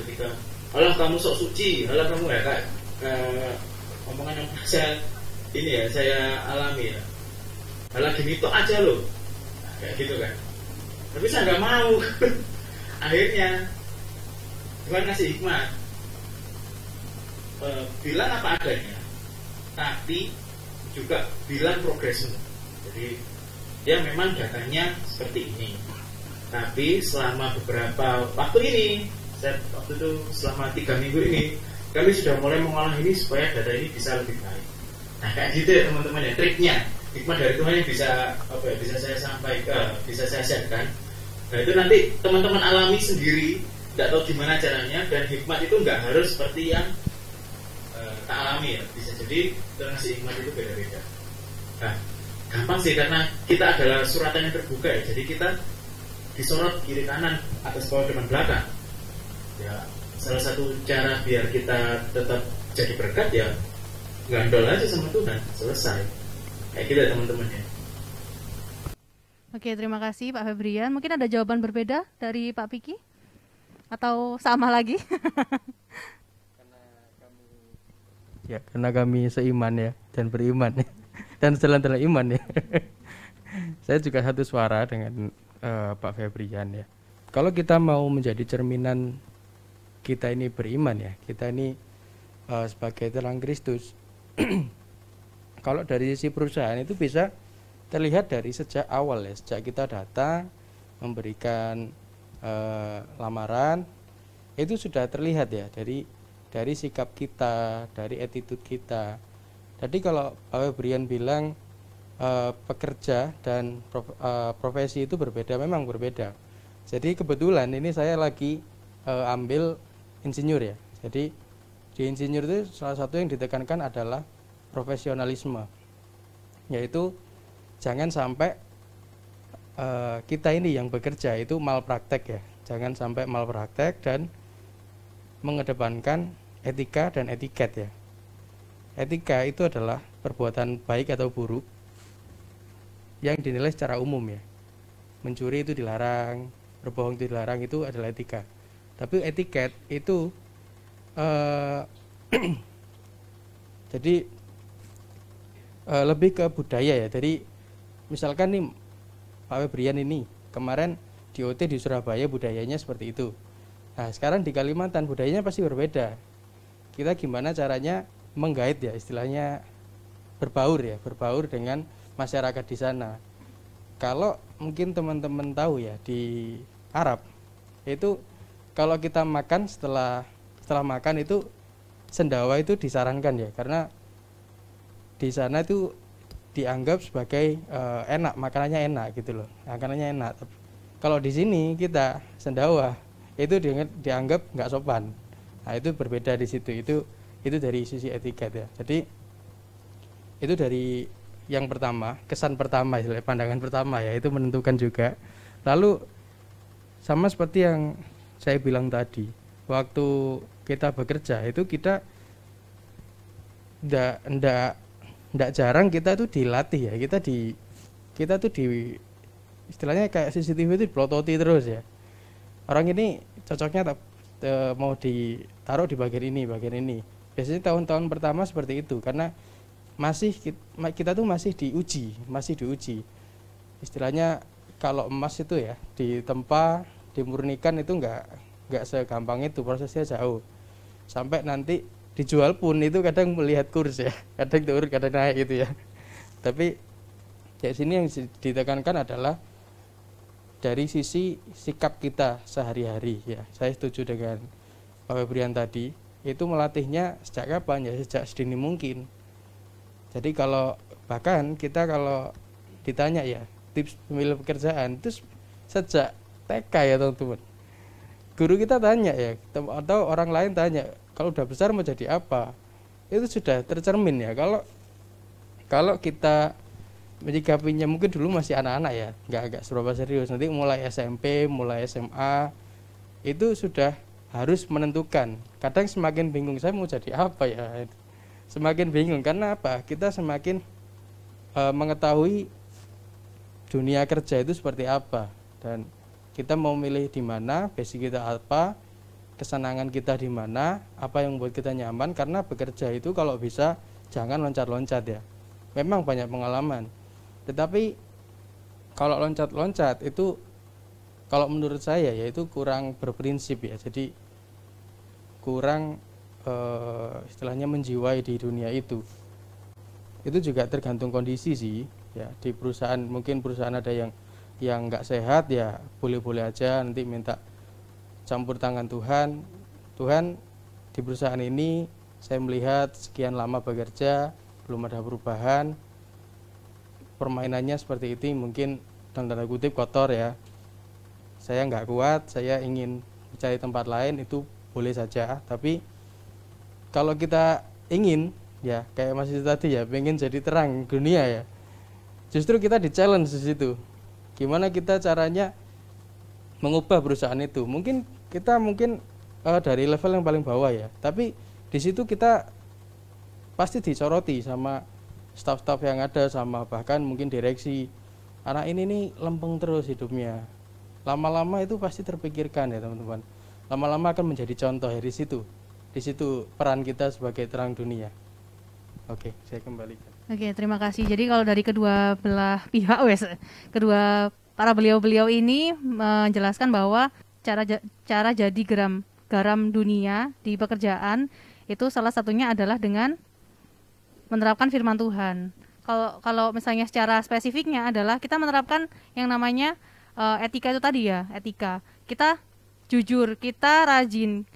ketika alah kamu sok suci, alah kamu ya kak, omongan yang saya alami ya. Alah gini tuh aja loh, nah, kayak gitu kan. Tapi saya nggak mau. Akhirnya Tuhan kasih hikmat, bilang apa adanya, tapi juga bilang progresmu. Jadi ya memang datanya seperti ini, tapi selama beberapa waktu ini, waktu itu selama 3 minggu ini, kami sudah mulai mengolah ini supaya data ini bisa lebih baik. Nah kayak gitu ya teman-teman ya, triknya, hikmat dari Tuhan yang bisa saya sampaikan, bisa saya sharekan. Nah itu nanti teman-teman alami sendiri, tidak tahu gimana caranya, dan hikmat itu nggak harus seperti yang tak alami ya, bisa jadi Tuhan ngasih hikmat itu beda-beda. Nah gampang sih karena kita adalah suratan yang terbuka ya, jadi kita disorot kiri kanan, atas bawah depan belakang. Ya salah satu cara biar kita tetap jadi berkat ya gandol aja sama Tuhan, selesai. Kayak gitu ya teman-teman ya. Oke, terima kasih Pak Febrian. Mungkin ada jawaban berbeda dari Pak Piki? Atau sama lagi? Karena kami seiman ya, dan beriman ya, dan sejalan dalam iman ya. Saya juga satu suara dengan Pak Febrian ya. Kalau kita mau menjadi cerminan kita ini beriman ya, kita ini sebagai terang Kristus. Kalau dari sisi perusahaan itu bisa terlihat dari sejak awal ya, sejak kita datang memberikan lamaran, itu sudah terlihat ya dari sikap kita, dari attitude kita. Jadi kalau Pak Febrian bilang pekerja dan profesi itu berbeda, memang berbeda. Jadi kebetulan ini saya lagi ambil insinyur ya. Jadi di insinyur itu salah satu yang ditekankan adalah profesionalisme, yaitu jangan sampai kita ini yang bekerja itu malpraktek ya, jangan sampai malpraktek dan mengedepankan etika dan etiket ya. Etika itu adalah perbuatan baik atau buruk yang dinilai secara umum ya. Mencuri itu dilarang, berbohong itu dilarang, itu adalah etika. Tapi etiket itu jadi lebih ke budaya ya. Jadi misalkan nih Pak Febrian ini kemarin di OT di Surabaya budayanya seperti itu. Nah sekarang di Kalimantan budayanya pasti berbeda. Kita gimana caranya menggait ya, istilahnya berbaur dengan masyarakat di sana. Kalau mungkin teman-teman tahu ya, di Arab itu kalau kita makan setelah makan itu sendawa itu disarankan ya, karena di sana itu dianggap sebagai enak, makanannya enak gitu loh, makanannya enak. Kalau di sini kita sendawa itu dianggap nggak sopan. Nah itu berbeda di situ, itu dari sisi etiket ya. Jadi itu dari yang pertama, kesan pertama, pandangan pertama ya, itu menentukan juga. Lalu sama seperti yang saya bilang tadi, waktu kita bekerja itu kita ndak jarang kita tuh dilatih ya, kita tuh di istilahnya kayak CCTV itu dipelototi terus ya. Orang ini cocoknya mau ditaruh di bagian ini. Biasanya tahun-tahun pertama seperti itu, karena kita tuh masih diuji. Istilahnya kalau emas itu ya ditempa, dimurnikan itu nggak segampang itu, prosesnya jauh. Sampai nanti dijual pun itu kadang melihat kurs ya, kadang turun kadang naik gitu ya. Tapi di sini yang ditekankan adalah dari sisi sikap kita sehari-hari ya. Saya setuju dengan Pak Febrian tadi, itu melatihnya sejak kapan ya, sejak sedini mungkin. Jadi kalau bahkan kita kalau ditanya ya tips memilih pekerjaan itu sejak TK ya teman-teman. Guru kita tanya ya, atau orang lain tanya, kalau udah besar mau jadi apa? Itu sudah tercermin ya. Kalau kita menyikapinya, mungkin dulu masih anak-anak ya, nggak seberapa serius. Nanti mulai SMP, mulai SMA, itu sudah harus menentukan. Kadang semakin bingung, saya mau jadi apa ya? Semakin bingung karena apa? Kita semakin mengetahui dunia kerja itu seperti apa, dan kita mau milih di mana, basic kita apa, kesenangan kita di mana, apa yang membuat kita nyaman. Karena bekerja itu kalau bisa jangan loncat-loncat ya. Memang banyak pengalaman, tetapi kalau loncat-loncat itu kalau menurut saya ya itu kurang berprinsip ya. Jadi kurang istilahnya menjiwai di dunia itu. Itu juga tergantung kondisi sih ya. Di perusahaan, mungkin perusahaan ada yang nggak sehat ya, boleh-boleh aja nanti minta campur tangan Tuhan. Tuhan, di perusahaan ini saya melihat sekian lama bekerja belum ada perubahan, permainannya seperti itu, mungkin dalam tanda kutip kotor ya, saya nggak kuat, saya ingin mencari tempat lain. Itu boleh saja. Tapi kalau kita ingin ya kayak Mas itu tadi ya, pengen jadi terang dunia ya, justru kita di challenge di situ. Gimana kita caranya mengubah perusahaan itu? Mungkin kita dari level yang paling bawah ya, tapi di situ kita pasti disoroti sama staf-staf yang ada, sama bahkan mungkin direksi. Anak ini nih lempeng terus hidupnya. Lama-lama itu pasti terpikirkan ya teman-teman. Lama-lama akan menjadi contoh ya di situ. Di situ peran kita sebagai terang dunia. Oke, saya kembalikan. Oke, terima kasih. Jadi kalau dari kedua belah pihak, kedua para beliau-beliau ini menjelaskan bahwa cara jadi garam dunia di pekerjaan itu salah satunya adalah dengan menerapkan firman Tuhan. Kalau misalnya secara spesifiknya adalah kita menerapkan yang namanya etika itu tadi ya, etika. Kita jujur, kita rajin.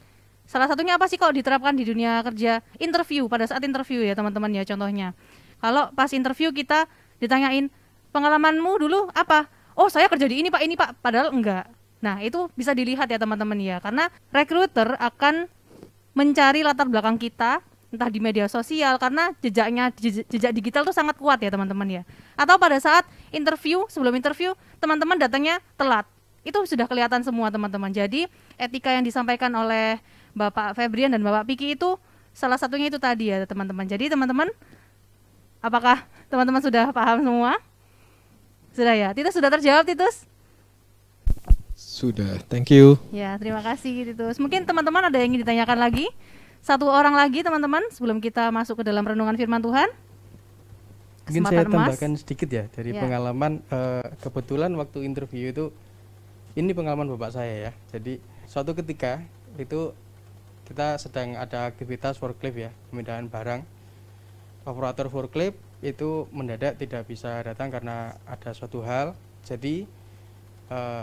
Salah satunya apa sih kalau diterapkan di dunia kerja? Interview, pada saat interview ya teman-teman ya, contohnya. Kalau pas interview kita ditanyain, pengalamanmu dulu apa? Oh, saya kerja di ini Pak, padahal enggak. Nah, itu bisa dilihat ya teman-teman ya, karena recruiter akan mencari latar belakang kita, entah di media sosial, karena jejak digital itu sangat kuat ya teman-teman ya. Atau pada saat interview, sebelum interview, teman-teman datangnya telat. Itu sudah kelihatan semua teman-teman. Jadi, etika yang disampaikan oleh Bapak Febrian dan Bapak Piki itu salah satunya itu tadi ya teman-teman. Jadi teman-teman, apakah teman-teman sudah paham semua? Sudah ya? Titus sudah terjawab, Titus? Sudah, thank you. Ya, terima kasih Titus. Mungkin teman-teman ada yang ingin ditanyakan lagi? Satu orang lagi teman-teman sebelum kita masuk ke dalam renungan firman Tuhan. Mungkin saya tambahkan sedikit ya dari pengalaman. Kebetulan waktu interview itu, ini pengalaman bapak saya ya. Jadi suatu ketika itu kita sedang ada aktivitas forklift ya, pemindahan barang. Operator forklift itu mendadak tidak bisa datang karena ada suatu hal. Jadi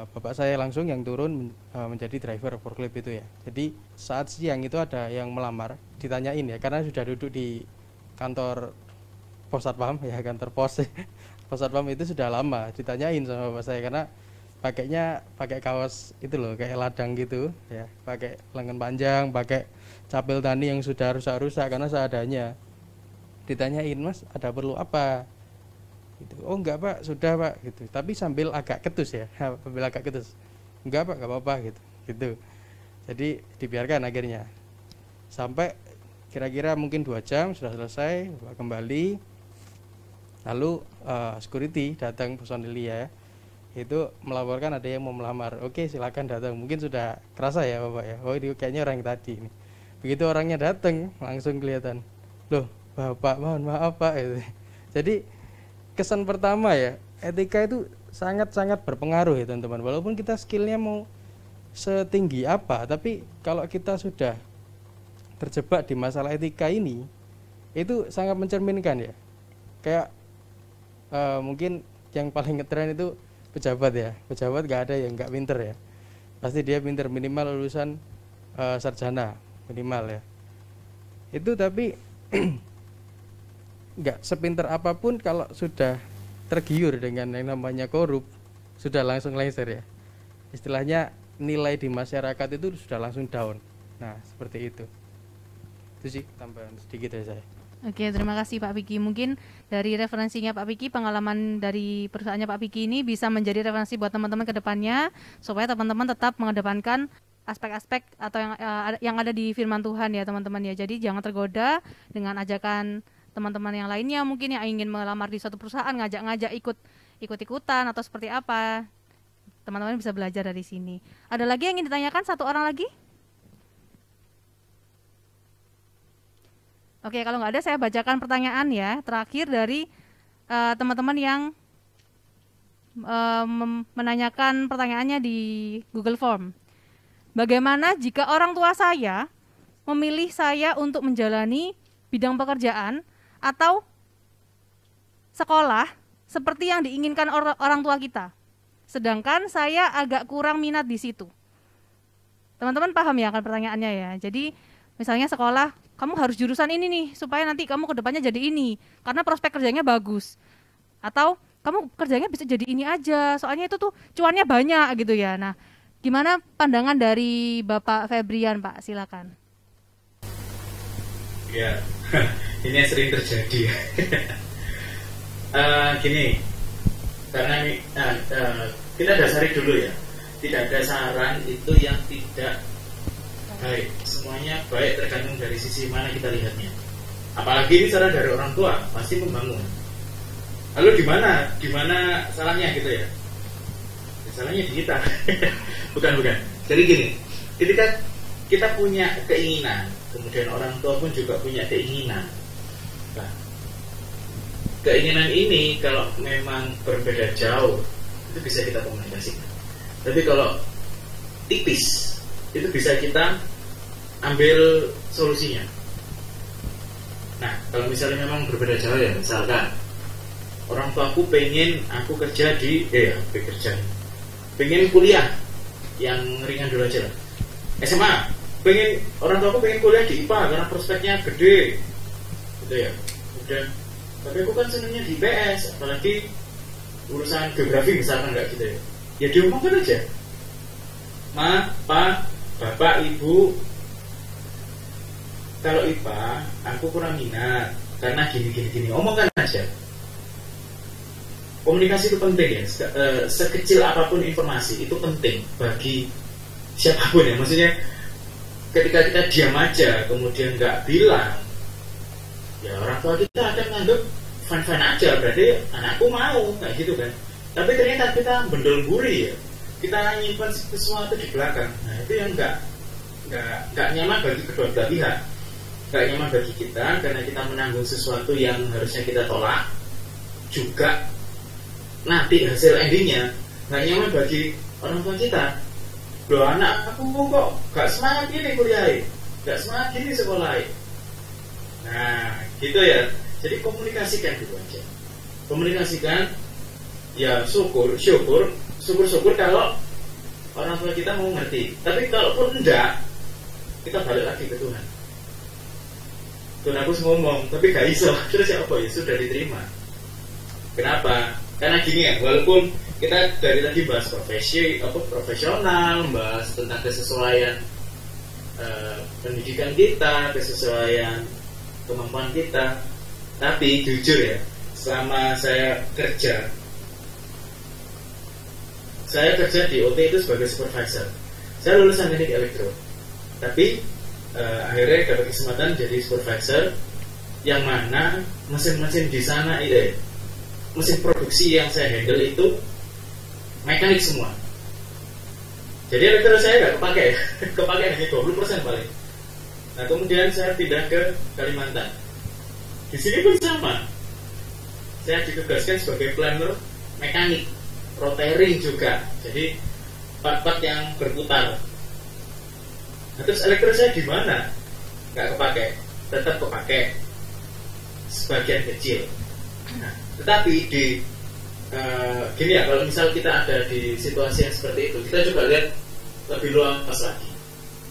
bapak saya langsung yang turun menjadi driver forklift itu ya. Jadi saat siang itu ada yang melamar, ditanyain ya, karena sudah duduk di kantor pos satpam ya, kantor pos satpam itu sudah lama. Ditanyain sama bapak saya karena pakai kaos itu loh, kayak ladang gitu ya, pakai lengan panjang, pakai capil tani yang sudah rusak-rusak karena seadanya. Ditanyain, Mas ada perlu apa gitu. Oh enggak Pak, sudah Pak gitu. Tapi sambil agak ketus ya, sambil agak ketus. Enggak Pak, enggak apa-apa gitu. Jadi dibiarkan akhirnya sampai kira-kira mungkin 2 jam sudah selesai, Bapak kembali. Lalu security datang, personil ya, itu melaporkan ada yang mau melamar. Oke, silakan datang. Mungkin sudah kerasa ya Bapak ya, oh ini kayaknya orang yang tadi ini. Begitu orangnya datang langsung kelihatan, loh Bapak mohon maaf Pak gitu. Jadi kesan pertama ya, etika itu sangat-sangat berpengaruh ya teman-teman. Walaupun kita skillnya mau setinggi apa, tapi kalau kita sudah terjebak di masalah etika ini, itu sangat mencerminkan ya. Kayak mungkin yang paling ngetren itu pejabat ya, pejabat nggak ada yang nggak pinter ya, pasti dia pinter, minimal lulusan sarjana minimal ya. Itu tapi nggak sepinter apapun kalau sudah tergiur dengan yang namanya korup, sudah langsung lengser ya. Istilahnya nilai di masyarakat itu sudah langsung down. Nah seperti itu sih tambahan sedikit ya saya. Oke, terima kasih Pak Piki. Mungkin dari referensinya Pak Piki, pengalaman dari perusahaannya Pak Piki ini bisa menjadi referensi buat teman-teman ke depannya, supaya teman-teman tetap mengedepankan aspek-aspek atau yang ada di firman Tuhan ya teman-teman ya. Jadi jangan tergoda dengan ajakan teman-teman yang lainnya mungkin yang ingin melamar di suatu perusahaan, ngajak-ngajak ikut-ikutan atau seperti apa. Teman-teman bisa belajar dari sini. Ada lagi yang ingin ditanyakan? Satu orang lagi? Oke, kalau nggak ada saya bacakan pertanyaan ya terakhir dari teman-teman yang menanyakan pertanyaannya di Google Form. Bagaimana jika orang tua saya memilih saya untuk menjalani bidang pekerjaan atau sekolah seperti yang diinginkan orang tua kita, sedangkan saya agak kurang minat di situ? Teman-teman paham ya akan pertanyaannya ya. Jadi misalnya sekolah, kamu harus jurusan ini nih, supaya nanti kamu ke depannya jadi ini, karena prospek kerjanya bagus. Atau kamu kerjanya bisa jadi ini aja, soalnya itu tuh cuannya banyak gitu ya. Nah, gimana pandangan dari Bapak Febrian, Pak? Silakan. Ya, ini yang sering terjadi. Gini, karena kita dasari dulu ya, tidak ada saran itu yang tidak baik, semuanya baik tergantung dari sisi mana kita lihatnya. Apalagi ini saran dari orang tua, pasti membangun. Lalu di mana salahnya gitu ya? Salahnya di kita. bukan. Jadi gini, ketika kita punya keinginan, kemudian orang tua pun juga punya keinginan. Nah, keinginan ini kalau memang berbeda jauh, itu bisa kita komunikasikan. Tapi kalau tipis, itu bisa kita ambil solusinya. Nah, kalau misalnya memang berbeda jauh ya, misalkan orang tuaku pengen aku kerja di pengen kuliah yang ringan dulu aja lah, SMA, orang tuaku pengen kuliah di IPA karena prospeknya gede gitu ya. Udah, tapi aku kan senangnya di IPS, apalagi urusan geografi misalkan, nggak gitu ya. Ya diomongkan aja, Ma, Pa, Bapak, Ibu, kalau IPA aku kurang minat karena gini. Omongkan aja. Komunikasi itu penting ya. Sekecil apapun informasi itu penting bagi siapapun ya. Maksudnya ketika kita diam aja kemudian nggak bilang, ya orang tua kita akan menganggap fine aja, berarti anakku mau kayak gitu kan. Tapi ternyata kita bendol-buri ya, kita nyimpan sesuatu di belakang. Nah itu yang nggak nyaman bagi kedua belah pihak. Nggak nyaman bagi kita karena kita menanggung sesuatu yang harusnya kita tolak. Juga nanti hasil endingnya nggak nyaman bagi orang tua kita. Loh, anak aku kok gak semangat gini kuliah, gak semangat gini sekolah. Nah gitu ya. Jadi komunikasikan dulu aja. Komunikasikan. Ya syukur kalau orang tua kita mau ngerti. Tapi kalaupun enggak, kita balik lagi ke Tuhan. Tuhan aku ngomong, tapi gak iso. Terus ya apa ya, sudah diterima. Kenapa? Karena gini ya, walaupun kita dari tadi bahas profesional, bahas tentang kesesuaian pendidikan kita, kesesuaian kemampuan kita, tapi jujur ya, selama saya kerja di OT itu sebagai supervisor. Saya lulusan teknik elektro, tapi akhirnya dapat kesempatan jadi supervisor, yang mana mesin-mesin di sana itu, mesin produksi yang saya handle itu mekanik semua. Jadi elektro saya nggak kepake hanya 20% paling. Nah kemudian saya pindah ke Kalimantan. Di sini pun sama. Saya ditugaskan sebagai planner mekanik, rotering juga. Jadi part-part yang berputar. Nah, terus elektro saya di mana? Nggak kepake, tetap kepake sebagian kecil. Nah, tetapi di gini ya, kalau misal kita ada di situasi yang seperti itu, kita coba lihat lebih luas lagi.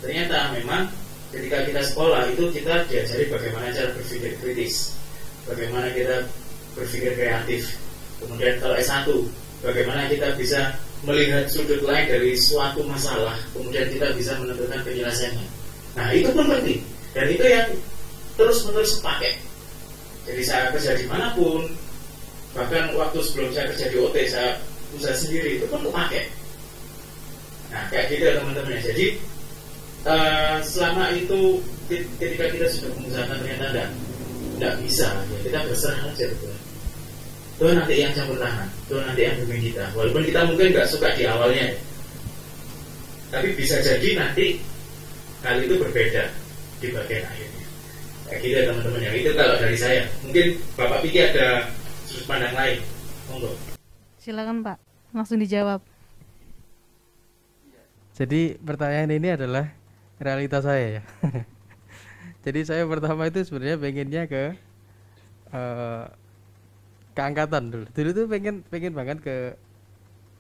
Ternyata memang ketika kita sekolah itu kita diajari bagaimana cara berpikir kritis, bagaimana kita berpikir kreatif. Kemudian kalau S1, bagaimana kita bisa melihat sudut lain dari suatu masalah, kemudian kita bisa menentukan penyelesaiannya. Nah itu pun penting, dan itu yang terus-menerus pakai. Jadi saya kerja dimanapun, bahkan waktu sebelum saya kerja di OT, saya usaha sendiri, itu pun pakai. Nah kayak gitu ya teman-teman ya. Jadi selama itu ketika kita sudah mengusahakan ternyata tidak bisa, ya kita berserah aja betul. Tuhan nanti yang campur tangan, Tuhan nanti yang bimbing kita. Walaupun kita mungkin nggak suka di awalnya, tapi bisa jadi nanti hal itu berbeda di bagian akhirnya. Kayak gitu ya teman-teman ya. Itu kalau dari saya. Mungkin Bapak Piki ada sudut pandang lain. Monggo. Silakan Pak, langsung dijawab. Jadi pertanyaan ini adalah realitas saya ya. Jadi saya pertama itu sebenarnya pengennya ke angkatan dulu. Dulu tuh pengen banget ke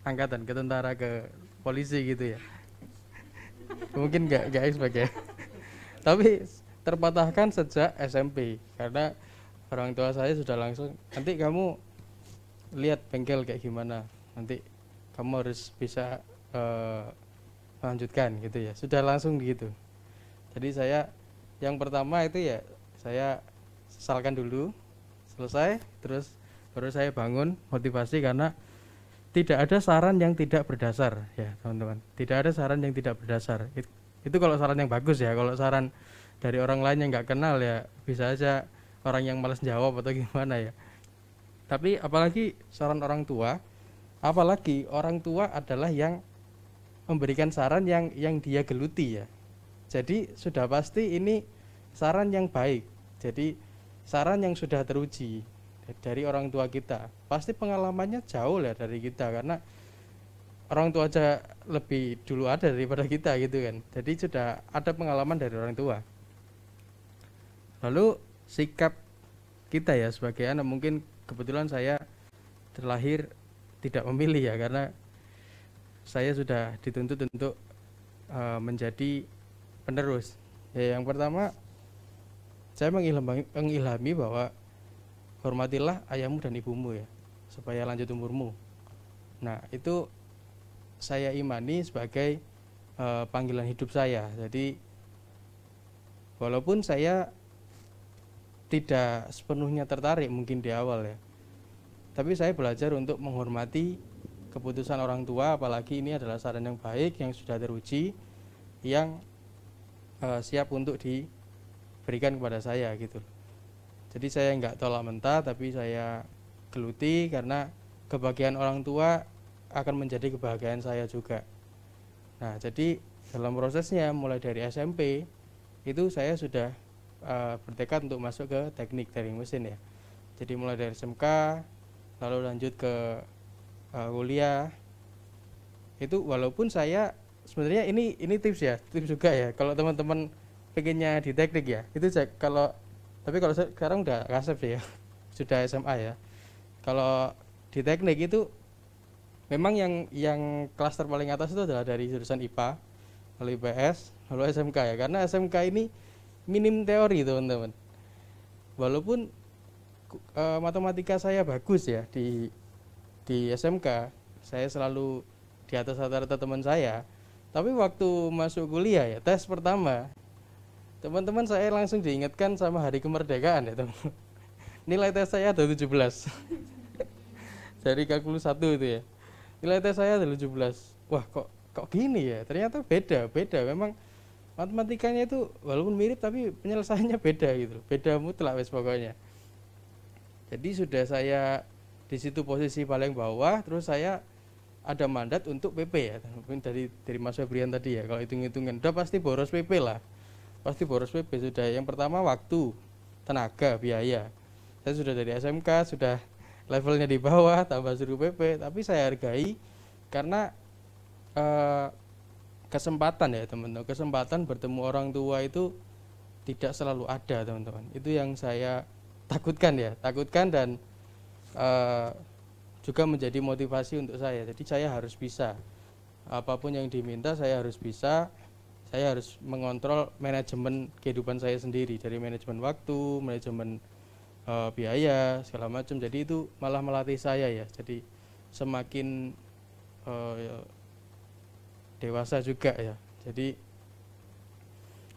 angkatan, ke tentara, ke polisi gitu ya. Mungkin nggak expect ya. Tapi terpatahkan sejak SMP karena orang tua saya sudah langsung, nanti kamu lihat bengkel kayak gimana, nanti kamu harus bisa melanjutkan gitu ya. Sudah langsung gitu. Jadi saya yang pertama itu ya saya sesalkan dulu, selesai, terus baru saya bangun motivasi karena tidak ada saran yang tidak berdasar ya teman-teman. Tidak ada saran yang tidak berdasar. Itu kalau saran yang bagus ya. Kalau saran dari orang lain yang nggak kenal ya bisa aja orang yang malas jawab atau gimana ya. Tapi apalagi saran orang tua, apalagi orang tua adalah yang memberikan saran yang dia geluti ya. Jadi sudah pasti ini saran yang baik. Jadi saran yang sudah teruji dari orang tua kita. Pasti pengalamannya jauh lah dari kita karena orang tua aja lebih dulu ada daripada kita gitu kan. Jadi sudah ada pengalaman dari orang tua. Lalu sikap kita ya sebagai anak, mungkin kebetulan saya terlahir tidak memilih ya karena saya sudah dituntut untuk menjadi penerus. Ya, yang pertama saya mengilhami bahwa hormatilah ayahmu dan ibumu ya supaya lanjut umurmu. Nah itu saya imani sebagai panggilan hidup saya. Jadi walaupun saya tidak sepenuhnya tertarik mungkin di awal ya, tapi saya belajar untuk menghormati keputusan orang tua, apalagi ini adalah saran yang baik, yang sudah teruji, yang siap untuk diberikan kepada saya gitu. Jadi saya nggak tolak mentah, tapi saya geluti karena kebahagiaan orang tua akan menjadi kebahagiaan saya juga. Nah jadi dalam prosesnya mulai dari SMP itu saya sudah bertekad untuk masuk ke teknik teknik mesin ya. Jadi mulai dari SMK lalu lanjut ke kuliah. Itu walaupun saya sebenarnya ini tips ya, tips juga ya. Kalau teman-teman pengennya di teknik ya, itu kalau tapi kalau sekarang udah kasep sih ya, sudah SMA ya. Kalau di teknik itu memang yang klaster paling atas itu adalah dari jurusan IPA, lalu IPS, lalu SMK ya. Karena SMK ini minim teori teman-teman. Walaupun matematika saya bagus ya di SMK, saya selalu di atas rata-rata teman saya. Tapi waktu masuk kuliah ya, tes pertama, teman-teman saya langsung diingatkan sama hari kemerdekaan ya teman. Nilai tes saya ada 17. Dari kalkulus 1 itu ya. Nilai tes saya ada 17. Wah, kok gini ya? Ternyata beda. Memang matematikanya itu walaupun mirip tapi penyelesaiannya beda gitu. Beda mutlak wes pokoknya. Jadi sudah saya di situ posisi paling bawah, terus saya ada mandat untuk PP ya. Dari Mas Febrian tadi ya, kalau hitung-hitungan udah pasti boros PP lah. Pasti boros PP sudah. Yang pertama waktu, tenaga, biaya. Saya sudah dari SMK, sudah levelnya di bawah, tambah suruh PP, tapi saya hargai karena kesempatan ya teman-teman. Kesempatan bertemu orang tua itu tidak selalu ada teman-teman. Itu yang saya takutkan ya, dan juga menjadi motivasi untuk saya. Jadi saya harus bisa, apapun yang diminta saya harus bisa. Saya harus mengontrol manajemen kehidupan saya sendiri, dari manajemen waktu, manajemen biaya segala macam. Jadi itu malah melatih saya ya, jadi semakin dewasa juga ya. Jadi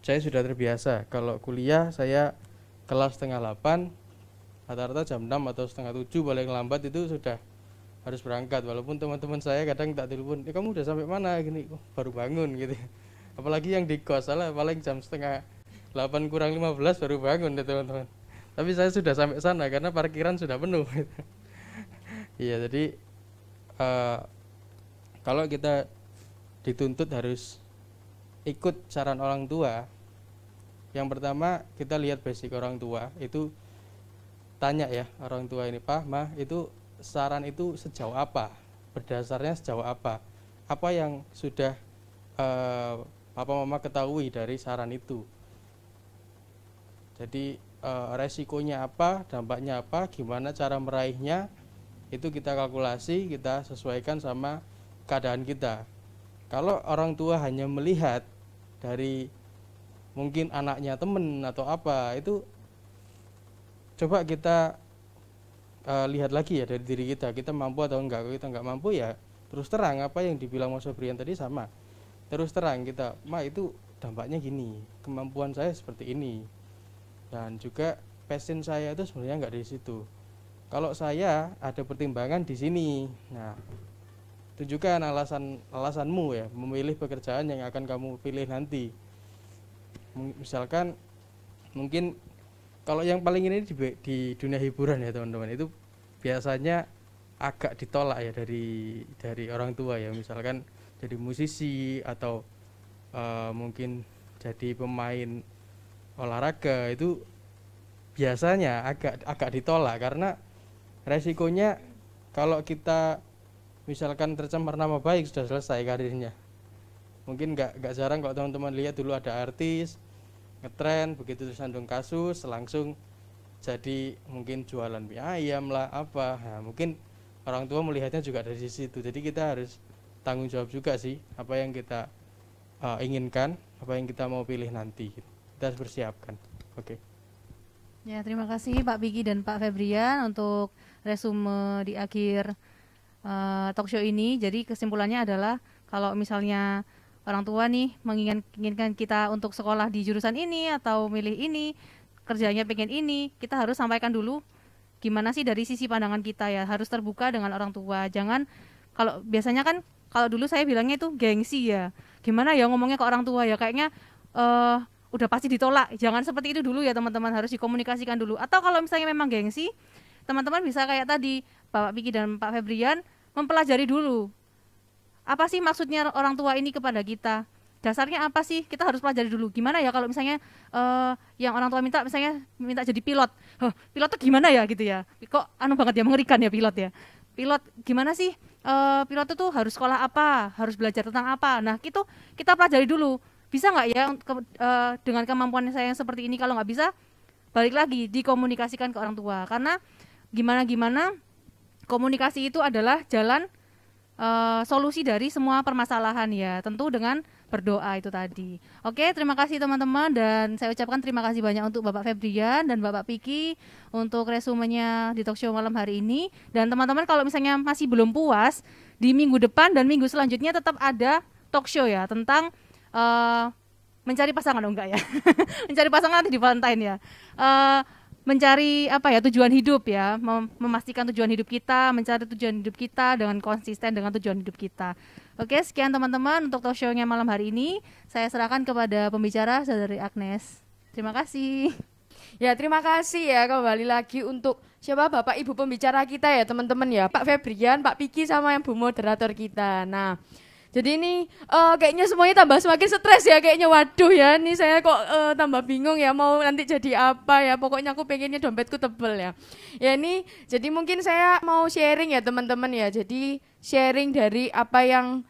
saya sudah terbiasa kalau kuliah saya kelas setengah 8, rata-rata jam 6 atau setengah 7 paling lambat itu sudah harus berangkat. Walaupun teman-teman saya kadang tak telepon, kamu udah sampai mana gini, baru bangun gitu. Apalagi yang di kos, salah paling jam setengah 8 kurang 15 baru bangun ya teman-teman. Tapi saya sudah sampai sana karena parkiran sudah penuh. Iya, jadi kalau kita dituntut harus ikut saran orang tua, yang pertama kita lihat basic orang tua, itu tanya ya orang tua ini, Pak, Mah, itu saran itu sejauh apa, berdasarnya sejauh apa yang sudah Papa Mama ketahui dari saran itu. Jadi resikonya apa, dampaknya apa, gimana cara meraihnya, itu kita kalkulasi, kita sesuaikan sama keadaan kita. Kalau orang tua hanya melihat dari mungkin anaknya temen atau apa, itu coba kita lihat lagi ya dari diri kita mampu atau enggak. Kalau kita enggak mampu ya terus terang apa yang dibilang Mas Febrian tadi sama. Terus terang kita, Ma, itu dampaknya gini, kemampuan saya seperti ini, dan juga passion saya itu sebenarnya enggak di situ. Kalau saya ada pertimbangan di sini. Nah, tunjukkan alasanmu ya, memilih pekerjaan yang akan kamu pilih nanti. Misalkan mungkin kalau yang paling ini di dunia hiburan ya teman-teman, itu biasanya agak ditolak ya dari orang tua ya. Misalkan jadi musisi atau mungkin jadi pemain olahraga, itu biasanya agak ditolak karena resikonya kalau kita misalkan tercemar nama baik sudah selesai karirnya. Mungkin nggak jarang kalau teman-teman lihat dulu ada artis ngetren, begitu tersandung kasus langsung jadi mungkin jualan mie ayam lah apa. Nah, mungkin orang tua melihatnya juga dari situ. Jadi kita harus tanggung jawab juga sih apa yang kita inginkan, apa yang kita mau pilih nanti. Kita harus persiapkan. Oke. Ya, terima kasih Pak Piki dan Pak Febrian untuk resume di akhir talk show ini. Jadi kesimpulannya adalah kalau misalnya orang tua nih menginginkan kita untuk sekolah di jurusan ini atau milih ini, kerjanya pengen ini, kita harus sampaikan dulu gimana sih dari sisi pandangan kita ya, harus terbuka dengan orang tua. Jangan, kalau biasanya kan kalau dulu saya bilangnya itu gengsi ya, gimana ya ngomongnya ke orang tua ya, kayaknya udah pasti ditolak. Jangan seperti itu dulu ya teman-teman, harus dikomunikasikan dulu. Atau kalau misalnya memang gengsi, teman-teman bisa kayak tadi Bapak Piki dan Pak Febrian mempelajari dulu apa sih maksudnya orang tua ini kepada kita, dasarnya apa sih, kita harus pelajari dulu. Gimana ya kalau misalnya yang orang tua minta misalnya minta jadi pilot, pilot tuh gimana ya gitu ya, kok anu banget ya, mengerikan ya pilot ya, pilot gimana sih, pilot itu harus sekolah apa, harus belajar tentang apa. Nah itu kita pelajari dulu, bisa nggak ya dengan kemampuan saya yang seperti ini. Kalau nggak bisa, balik lagi dikomunikasikan ke orang tua, karena gimana komunikasi itu adalah jalan solusi dari semua permasalahan ya, tentu dengan berdoa itu tadi. Oke, terima kasih teman-teman, dan saya ucapkan terima kasih banyak untuk Bapak Febrian dan Bapak Piki untuk resumenya di talk show malam hari ini. Dan teman-teman kalau misalnya masih belum puas, di minggu depan dan minggu selanjutnya tetap ada talk show ya tentang mencari pasangan, enggak ya mencari pasangan nanti di Valentine ya, mencari apa ya, tujuan hidup ya, memastikan tujuan hidup kita, mencari tujuan hidup kita dengan konsisten dengan tujuan hidup kita. Oke, sekian teman-teman untuk talk show-nya malam hari ini. Saya serahkan kepada pembicara Saudari Agnes. Terima kasih. Ya, terima kasih ya, kembali lagi untuk siapa Bapak Ibu pembicara kita ya teman-teman ya, Pak Febrian, Pak Piki sama yang Bu moderator kita. Nah, jadi ini kayaknya semuanya tambah semakin stres ya kayaknya. Waduh ya, ini saya kok tambah bingung ya mau nanti jadi apa ya. Pokoknya aku pengennya dompetku tebel ya. Ya ini jadi mungkin saya mau sharing ya teman-teman ya. Jadi sharing dari apa yang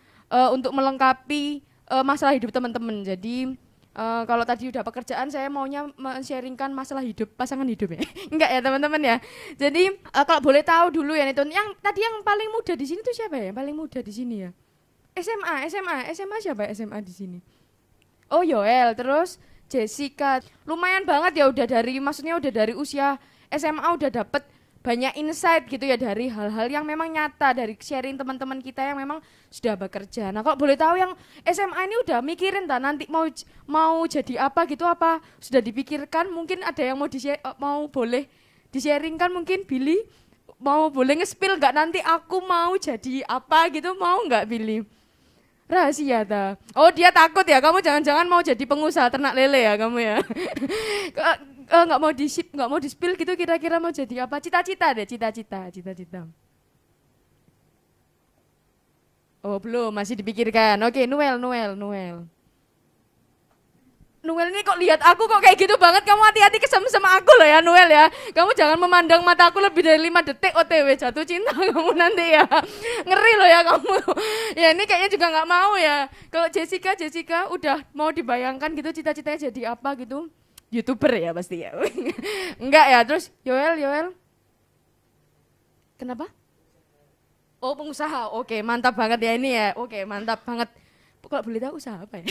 untuk melengkapi masalah hidup teman-teman. Jadi Kalau tadi udah pekerjaan, saya maunya men-sharingkan masalah hidup, pasangan hidup ya. Enggak ya teman-teman ya. Jadi kalau boleh tahu dulu ya Nitun, yang tadi yang paling muda di sini tuh siapa ya? Yang paling muda di sini ya? SMA siapa ya SMA di sini? Oh Yoel, terus Jessica. Lumayan banget ya maksudnya udah dari usia SMA udah dapet banyak insight gitu ya dari hal-hal yang memang nyata dari sharing teman-teman kita yang memang sudah bekerja. Nah kalau boleh tahu yang SMA ini udah mikirin nanti mau jadi apa gitu, apa sudah dipikirkan? Mungkin ada yang mau boleh di-sharingkan, mungkin Billy mau boleh nge-spill nggak nanti aku mau jadi apa gitu, mau nggak Billy? Rahasia ta. Oh dia takut ya, kamu jangan-jangan mau jadi pengusaha ternak lele ya kamu ya. Nggak mau di spill gitu, kira-kira mau jadi apa? Cita-cita. Oh belum, masih dipikirkan. Oke, Noel. Noel ini kok lihat aku kok kayak gitu banget, kamu hati-hati kesem sama aku loh ya Noel ya. Kamu jangan memandang mata aku lebih dari 5 detik OTW jatuh cinta kamu nanti ya. Ngeri loh ya kamu. Ya ini kayaknya juga nggak mau ya. Kalau Jessica udah mau dibayangkan gitu cita-citanya jadi apa gitu? YouTuber ya pasti ya. Enggak ya, terus Yoel. Kenapa? Oh pengusaha, oke mantap banget ya ini ya. Oke mantap banget. Kalau boleh tahu usaha apa ya?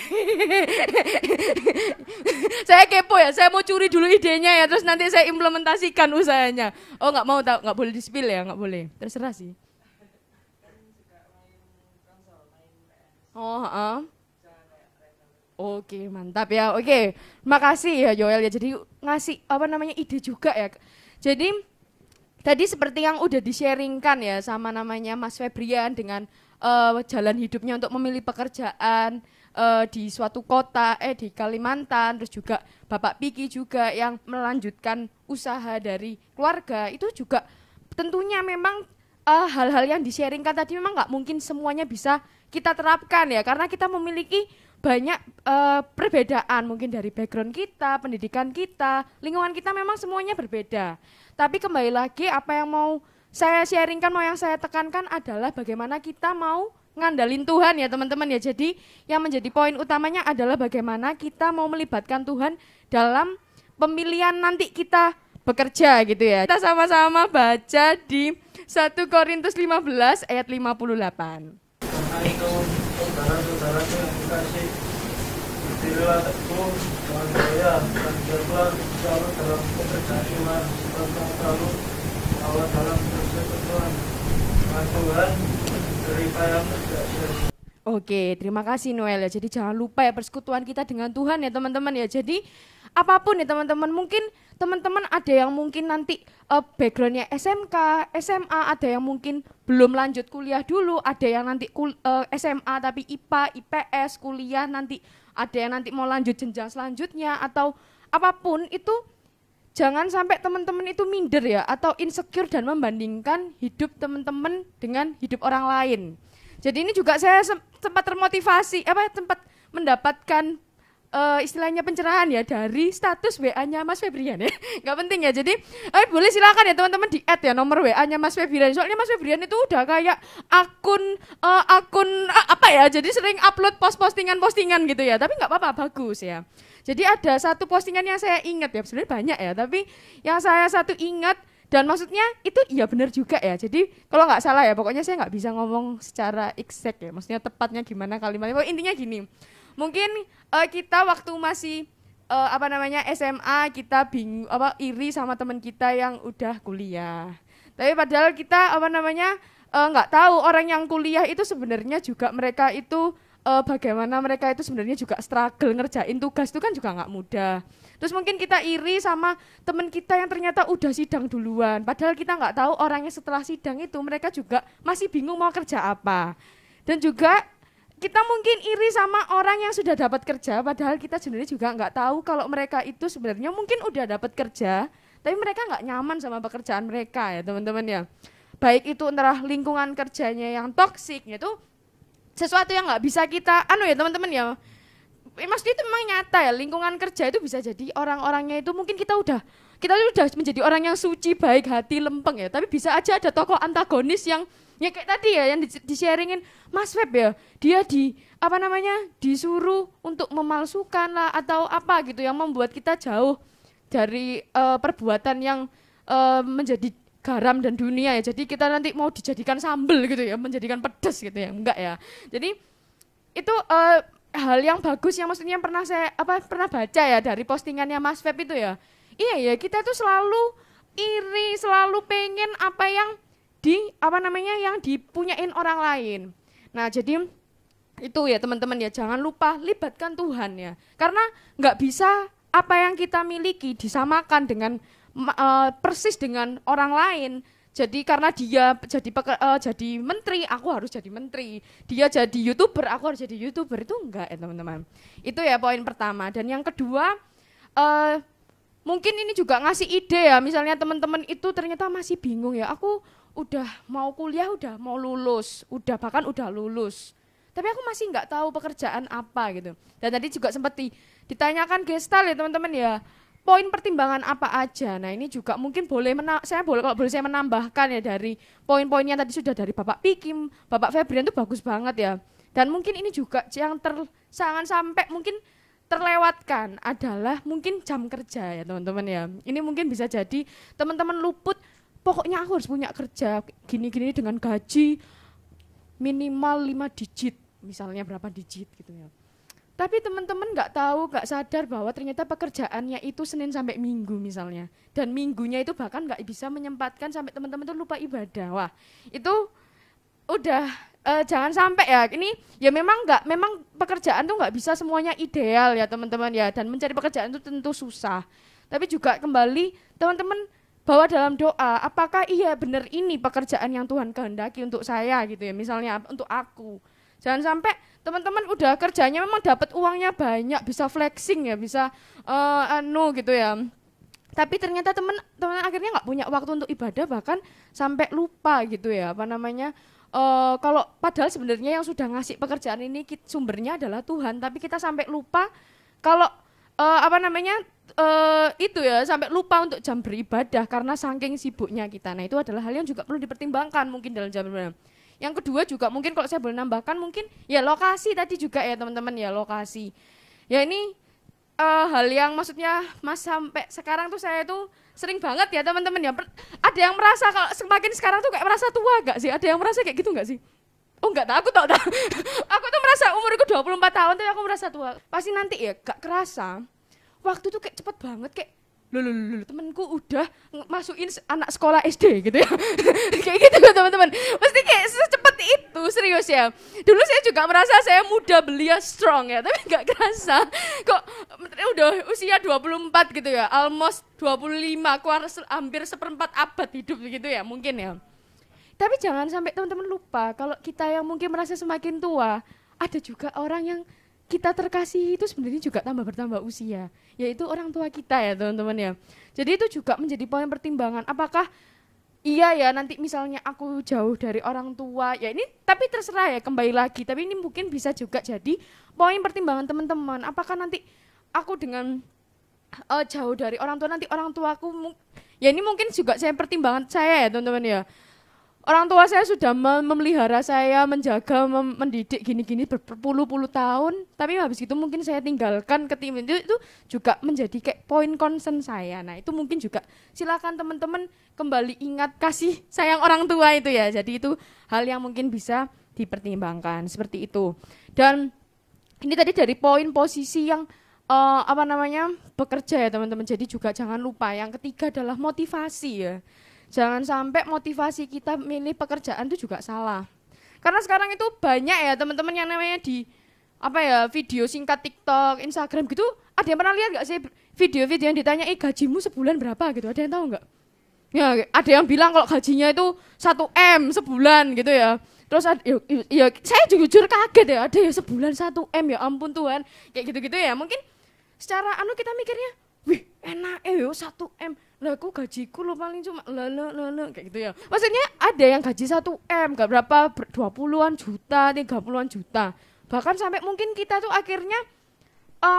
Saya kepo ya, saya mau curi dulu idenya ya, terus nanti saya implementasikan usahanya. Oh nggak mau tahu, nggak boleh di-spill ya, nggak boleh. Terserah sih. Oh, Oke, mantap ya. Oke, makasih ya Yoel ya. Jadi ngasih ide juga ya. Jadi tadi seperti yang udah di-sharingkan ya sama namanya Mas Febrian dengan jalan hidupnya untuk memilih pekerjaan di suatu kota, di Kalimantan, terus juga Bapak Piki juga yang melanjutkan usaha dari keluarga, itu juga tentunya memang hal-hal yang di-sharingkan tadi memang nggak mungkin semuanya bisa kita terapkan ya, karena kita memiliki banyak perbedaan mungkin dari background kita, pendidikan kita, lingkungan kita memang semuanya berbeda. Tapi kembali lagi apa yang mau saya sharingkan, mau yang saya tekankan adalah bagaimana kita mau ngandalin Tuhan ya teman-teman ya. Jadi yang menjadi poin utamanya adalah bagaimana kita mau melibatkan Tuhan dalam pemilihan nanti kita bekerja gitu ya. Kita sama-sama baca di 1 Korintus 15 ayat 58. Karena itu saudara-saudaraku yang dikasih, berdirilah teguh dengan jaya dan giatlah selalu dalam pekerjaan Tuhan, serta selalu awal dalam persekutuan dengan Tuhan, jeripayahmu tidak sia-sia. Oke, terima kasih Noel ya. Jadi jangan lupa ya persekutuan kita dengan Tuhan ya teman-teman ya. Jadi apapun ya teman-teman, mungkin teman-teman ada yang mungkin nanti backgroundnya SMK, SMA, ada yang mungkin belum lanjut kuliah dulu, ada yang nanti SMA tapi IPA, IPS, kuliah nanti, ada yang nanti mau lanjut jenjang selanjutnya atau apapun itu. Jangan sampai teman-teman itu minder ya atau insecure dan membandingkan hidup teman-teman dengan hidup orang lain. Jadi ini juga saya sempat termotivasi, sempat mendapatkan istilahnya pencerahan ya dari status WA-nya Mas Febrian ya. Nggak penting ya, jadi boleh silakan ya teman-teman di-add ya nomor WA-nya Mas Febrian. Soalnya Mas Febrian itu udah kayak akun jadi sering upload postingan gitu ya. Tapi nggak apa-apa, bagus ya. Jadi ada satu postingan yang saya ingat ya, sebenarnya banyak ya, tapi yang saya satu ingat dan maksudnya itu iya benar juga ya. Jadi kalau nggak salah ya, pokoknya saya nggak bisa ngomong secara exact ya, maksudnya tepatnya gimana kalimatnya. Pokoknya intinya gini, mungkin kita waktu masih SMA kita bingung iri sama teman kita yang udah kuliah. Tapi padahal kita nggak tahu orang yang kuliah itu sebenarnya juga mereka itu bagaimana mereka itu sebenarnya juga struggle ngerjain tugas itu kan juga nggak mudah. Terus mungkin kita iri sama teman kita yang ternyata udah sidang duluan, padahal kita nggak tahu orangnya setelah sidang itu mereka juga masih bingung mau kerja apa. Dan juga kita mungkin iri sama orang yang sudah dapat kerja, padahal kita sebenarnya juga nggak tahu kalau mereka itu sebenarnya mungkin udah dapat kerja, tapi mereka nggak nyaman sama pekerjaan mereka ya teman-teman ya. Baik itu antara lingkungan kerjanya yang toksik, itu sesuatu yang nggak bisa kita ya teman-teman ya. Maksudnya itu memang nyata ya, lingkungan kerja itu bisa jadi orang-orangnya itu mungkin kita udah menjadi orang yang suci, baik hati, lempeng ya, tapi bisa aja ada tokoh antagonis yang Ya kayak tadi ya yang di-sharingin Mas Feb ya, dia disuruh untuk memalsukan lah atau apa gitu yang membuat kita jauh dari perbuatan yang menjadi garam dan dunia ya. Jadi kita nanti mau dijadikan sambel gitu ya, menjadikan pedas gitu ya. Enggak ya. Jadi itu hal yang bagus yang maksudnya pernah baca ya dari postingannya Mas Feb itu ya. Iya ya, kita tuh selalu iri, selalu pengen apa yang yang dipunyain orang lain. Nah, jadi itu ya teman-teman ya, jangan lupa libatkan Tuhan ya. Karena nggak bisa apa yang kita miliki disamakan dengan persis dengan orang lain. Jadi karena dia jadi menteri, aku harus jadi menteri. Dia jadi YouTuber, aku harus jadi YouTuber. Itu enggak ya teman-teman. Itu ya poin pertama. Dan yang kedua, mungkin ini juga ngasih ide ya. Misalnya teman-teman itu ternyata masih bingung ya. Aku udah mau kuliah, udah mau lulus, bahkan udah lulus. Tapi aku masih nggak tahu pekerjaan apa gitu. Dan tadi juga sempat ditanyakan gestal ya teman-teman ya. Poin pertimbangan apa aja. Nah ini juga mungkin kalau boleh saya menambahkan ya dari poin-poinnya tadi sudah dari Bapak Pikim, Bapak Febrian itu bagus banget ya. Dan mungkin ini juga yang jangan sampai mungkin terlewatkan adalah mungkin jam kerja ya teman-teman ya. Ini mungkin bisa jadi teman-teman luput. Pokoknya aku harus punya kerja gini-gini dengan gaji minimal 5 digit, misalnya berapa digit gitu ya. Tapi teman-teman nggak sadar bahwa ternyata pekerjaannya itu Senin sampai Minggu misalnya. Dan minggunya itu bahkan nggak bisa menyempatkan sampai teman-teman itu lupa ibadah. Wah, itu udah jangan sampai ya. Ini ya memang pekerjaan tuh nggak bisa semuanya ideal ya teman-teman ya. Dan mencari pekerjaan itu tentu susah. Tapi juga kembali teman-teman bahwa dalam doa, apakah iya benar ini pekerjaan yang Tuhan kehendaki untuk saya gitu ya, misalnya untuk aku. Jangan sampai teman-teman udah kerjanya memang dapat uangnya banyak, bisa flexing ya, bisa gitu ya. Tapi ternyata teman-teman akhirnya nggak punya waktu untuk ibadah, bahkan sampai lupa gitu ya, kalau padahal sebenarnya yang sudah ngasih pekerjaan ini sumbernya adalah Tuhan, tapi kita sampai lupa kalau itu ya sampai lupa untuk jam beribadah karena saking sibuknya kita. Nah itu adalah hal yang juga perlu dipertimbangkan mungkin dalam jam beribadah. Yang kedua juga mungkin kalau saya boleh nambahkan mungkin ya lokasi tadi juga ya teman-teman ya, lokasi. Ya ini hal yang maksudnya sampai sekarang tuh saya tuh sering banget ya teman-teman ya. Ada yang merasa kalau semakin sekarang tuh kayak merasa tua gak sih? Ada yang merasa kayak gitu gak sih? Oh enggak, aku tahu. Aku tuh merasa umurku 24 tahun tapi aku merasa tua. Pasti nanti ya gak kerasa. Waktu tuh kayak cepet banget, kayak temenku udah masukin anak sekolah SD gitu ya. Kayak gitu teman-teman. Pasti kayak secepat itu, serius ya. Dulu saya juga merasa saya muda, belia, strong ya, tapi gak kerasa. Kok udah usia 24 gitu ya, almost 25, hampir seperempat abad hidup gitu ya, mungkin ya. Tapi jangan sampai teman-teman lupa, kalau kita yang mungkin merasa semakin tua, ada juga orang yang kita terkasih itu sebenarnya juga bertambah usia, yaitu orang tua kita ya teman-teman ya. Jadi itu juga menjadi poin pertimbangan, apakah iya ya nanti misalnya aku jauh dari orang tua, ya ini tapi terserah ya kembali lagi, tapi ini mungkin bisa juga jadi poin pertimbangan teman-teman, apakah nanti aku dengan jauh dari orang tua, nanti orang tuaku, ya ini mungkin juga saya pertimbangan saya ya teman-teman ya. Orang tua saya sudah memelihara saya, menjaga, mendidik gini-gini berpuluh-puluh tahun, tapi habis itu mungkin saya tinggalkan itu juga menjadi kayak poin concern saya. Nah itu mungkin juga silakan teman-teman kembali ingat kasih sayang orang tua itu ya. Jadi itu hal yang mungkin bisa dipertimbangkan seperti itu. Dan ini tadi dari poin posisi yang bekerja ya teman-teman. Jadi juga jangan lupa yang ketiga adalah motivasi ya. Jangan sampai motivasi kita milih pekerjaan itu juga salah. Karena sekarang itu banyak ya teman-teman yang namanya di video singkat TikTok, Instagram gitu. Ada yang pernah lihat nggak sih video-video yang ditanya gajimu sebulan berapa gitu? Ada yang tahu nggak? Ya ada yang bilang kalau gajinya itu 1 M sebulan gitu ya. Terus ya saya jujur kaget ya, ada ya sebulan 1 M, ya ampun Tuhan. Kayak gitu-gitu ya. Mungkin secara kita mikirnya, wih enak 1 M. Lah aku gajiku lo paling cuma kayak gitu ya. Maksudnya ada yang gaji 1 M, gak berapa 20-an juta, 30-an juta. Bahkan sampai mungkin kita tuh akhirnya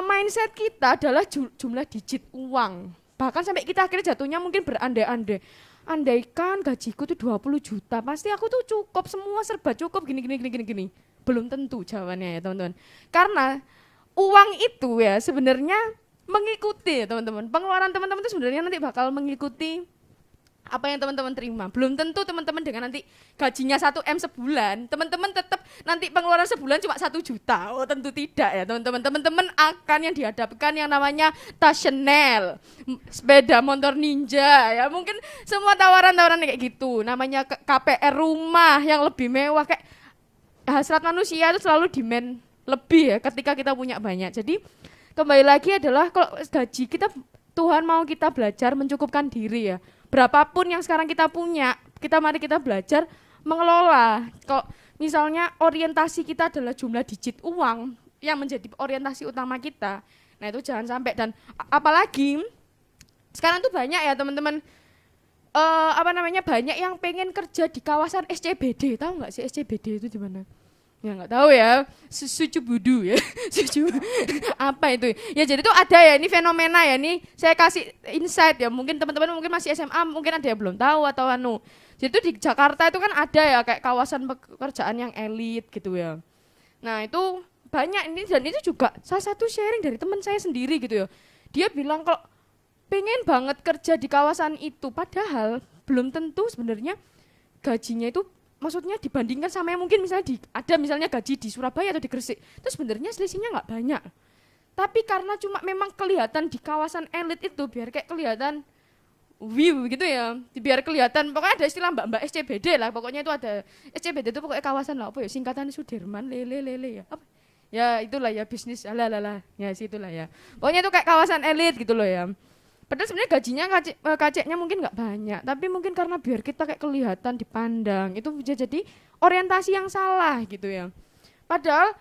mindset kita adalah jumlah digit uang. Bahkan sampai kita akhirnya jatuhnya mungkin berandai-andai. andaikan gajiku tuh 20 juta, pasti aku tuh cukup, semua serba cukup gini. Belum tentu jawabannya ya teman-teman. Karena uang itu ya sebenarnya mengikuti ya teman-teman. Pengeluaran teman-teman itu sebenarnya nanti bakal mengikuti apa yang teman-teman terima. Belum tentu teman-teman dengan nanti gajinya 1M sebulan, teman-teman tetap nanti pengeluaran sebulan cuma 1 juta. Oh tentu tidak ya teman-teman. Teman-teman akan yang dihadapkan yang namanya tas Chanel, sepeda motor Ninja ya, mungkin semua tawaran-tawaran kayak gitu. Namanya KPR rumah yang lebih mewah, kayak hasrat manusia itu selalu demand lebih ya ketika kita punya banyak. Jadi kembali lagi adalah kalau gaji kita, Tuhan mau kita belajar mencukupkan diri ya. Berapapun yang sekarang kita punya, mari kita belajar mengelola. Kalau misalnya orientasi kita adalah jumlah digit uang yang menjadi orientasi utama kita, nah itu jangan sampai. Dan apalagi sekarang tuh banyak ya teman-teman, banyak yang pengen kerja di kawasan SCBD. Tahu nggak sih SCBD itu di mana? Ya nggak tahu ya, sucu budu ya, sucu apa itu? Ya jadi tuh ada ya, ini fenomena ya, ini saya kasih insight ya, mungkin teman-teman mungkin masih SMA, mungkin ada yang belum tahu atau anu. Jadi tuh di Jakarta itu kan ada ya kayak kawasan pekerjaan yang elit gitu ya. Nah itu banyak ini, dan itu juga salah satu sharing dari teman saya sendiri gitu ya. Dia bilang kalau pengen banget kerja di kawasan itu, padahal belum tentu sebenarnya gajinya itu, maksudnya dibandingkan sama yang mungkin misalnya ada misalnya gaji di Surabaya atau di Gresik, itu sebenarnya selisihnya nggak banyak. Tapi karena cuma memang kelihatan di kawasan elit itu biar kayak kelihatan view gitu ya, biar kelihatan, pokoknya ada istilah mbak-mbak SCBD lah, pokoknya itu ada SCBD itu pokoknya kawasan lah, apa ya singkatan Sudirman lele ya, apa ya itulah ya, bisnis ala ya situlah ya, pokoknya itu kayak kawasan elit gitu loh ya. Padahal sebenarnya gajinya kaceknya mungkin nggak banyak, tapi mungkin karena biar kita kayak kelihatan dipandang, itu bisa jadi orientasi yang salah gitu ya. Padahal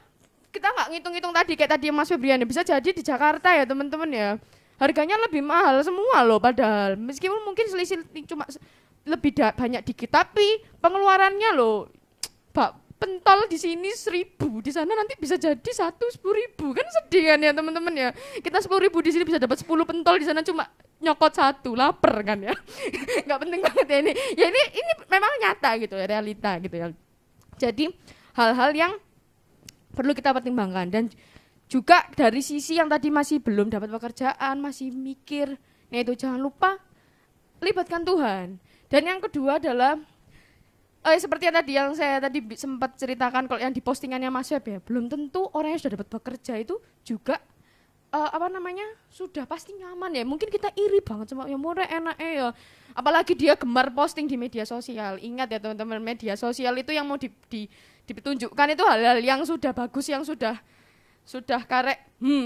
kita nggak ngitung-ngitung tadi kayak tadi Mas Febrian, bisa jadi di Jakarta ya teman-teman ya, harganya lebih mahal semua loh. Padahal meskipun mungkin selisih cuma lebih banyak dikit, tapi pengeluarannya loh, pentol di sini 1.000, di sana nanti bisa jadi 10.000, kan sedih kan ya teman-teman ya. Kita 10.000 di sini bisa dapat 10 pentol, di sana cuma nyokot 1, lapar kan ya. Nggak penting banget ya ini. Ya ini memang nyata gitu ya, realita gitu ya. Jadi hal-hal yang perlu kita pertimbangkan, dan juga dari sisi yang tadi masih belum dapat pekerjaan, masih mikir, nah itu jangan lupa libatkan Tuhan. Dan yang kedua adalah seperti yang saya tadi sempat ceritakan, kalau yang di postingannya Mas Web ya, belum tentu orang yang sudah dapat bekerja itu juga sudah pasti nyaman ya. Mungkin kita iri banget sama yang murah enak ya. Apalagi dia gemar posting di media sosial. Ingat ya teman-teman, media sosial itu yang mau ditunjukkan itu hal-hal yang sudah bagus, yang sudah karek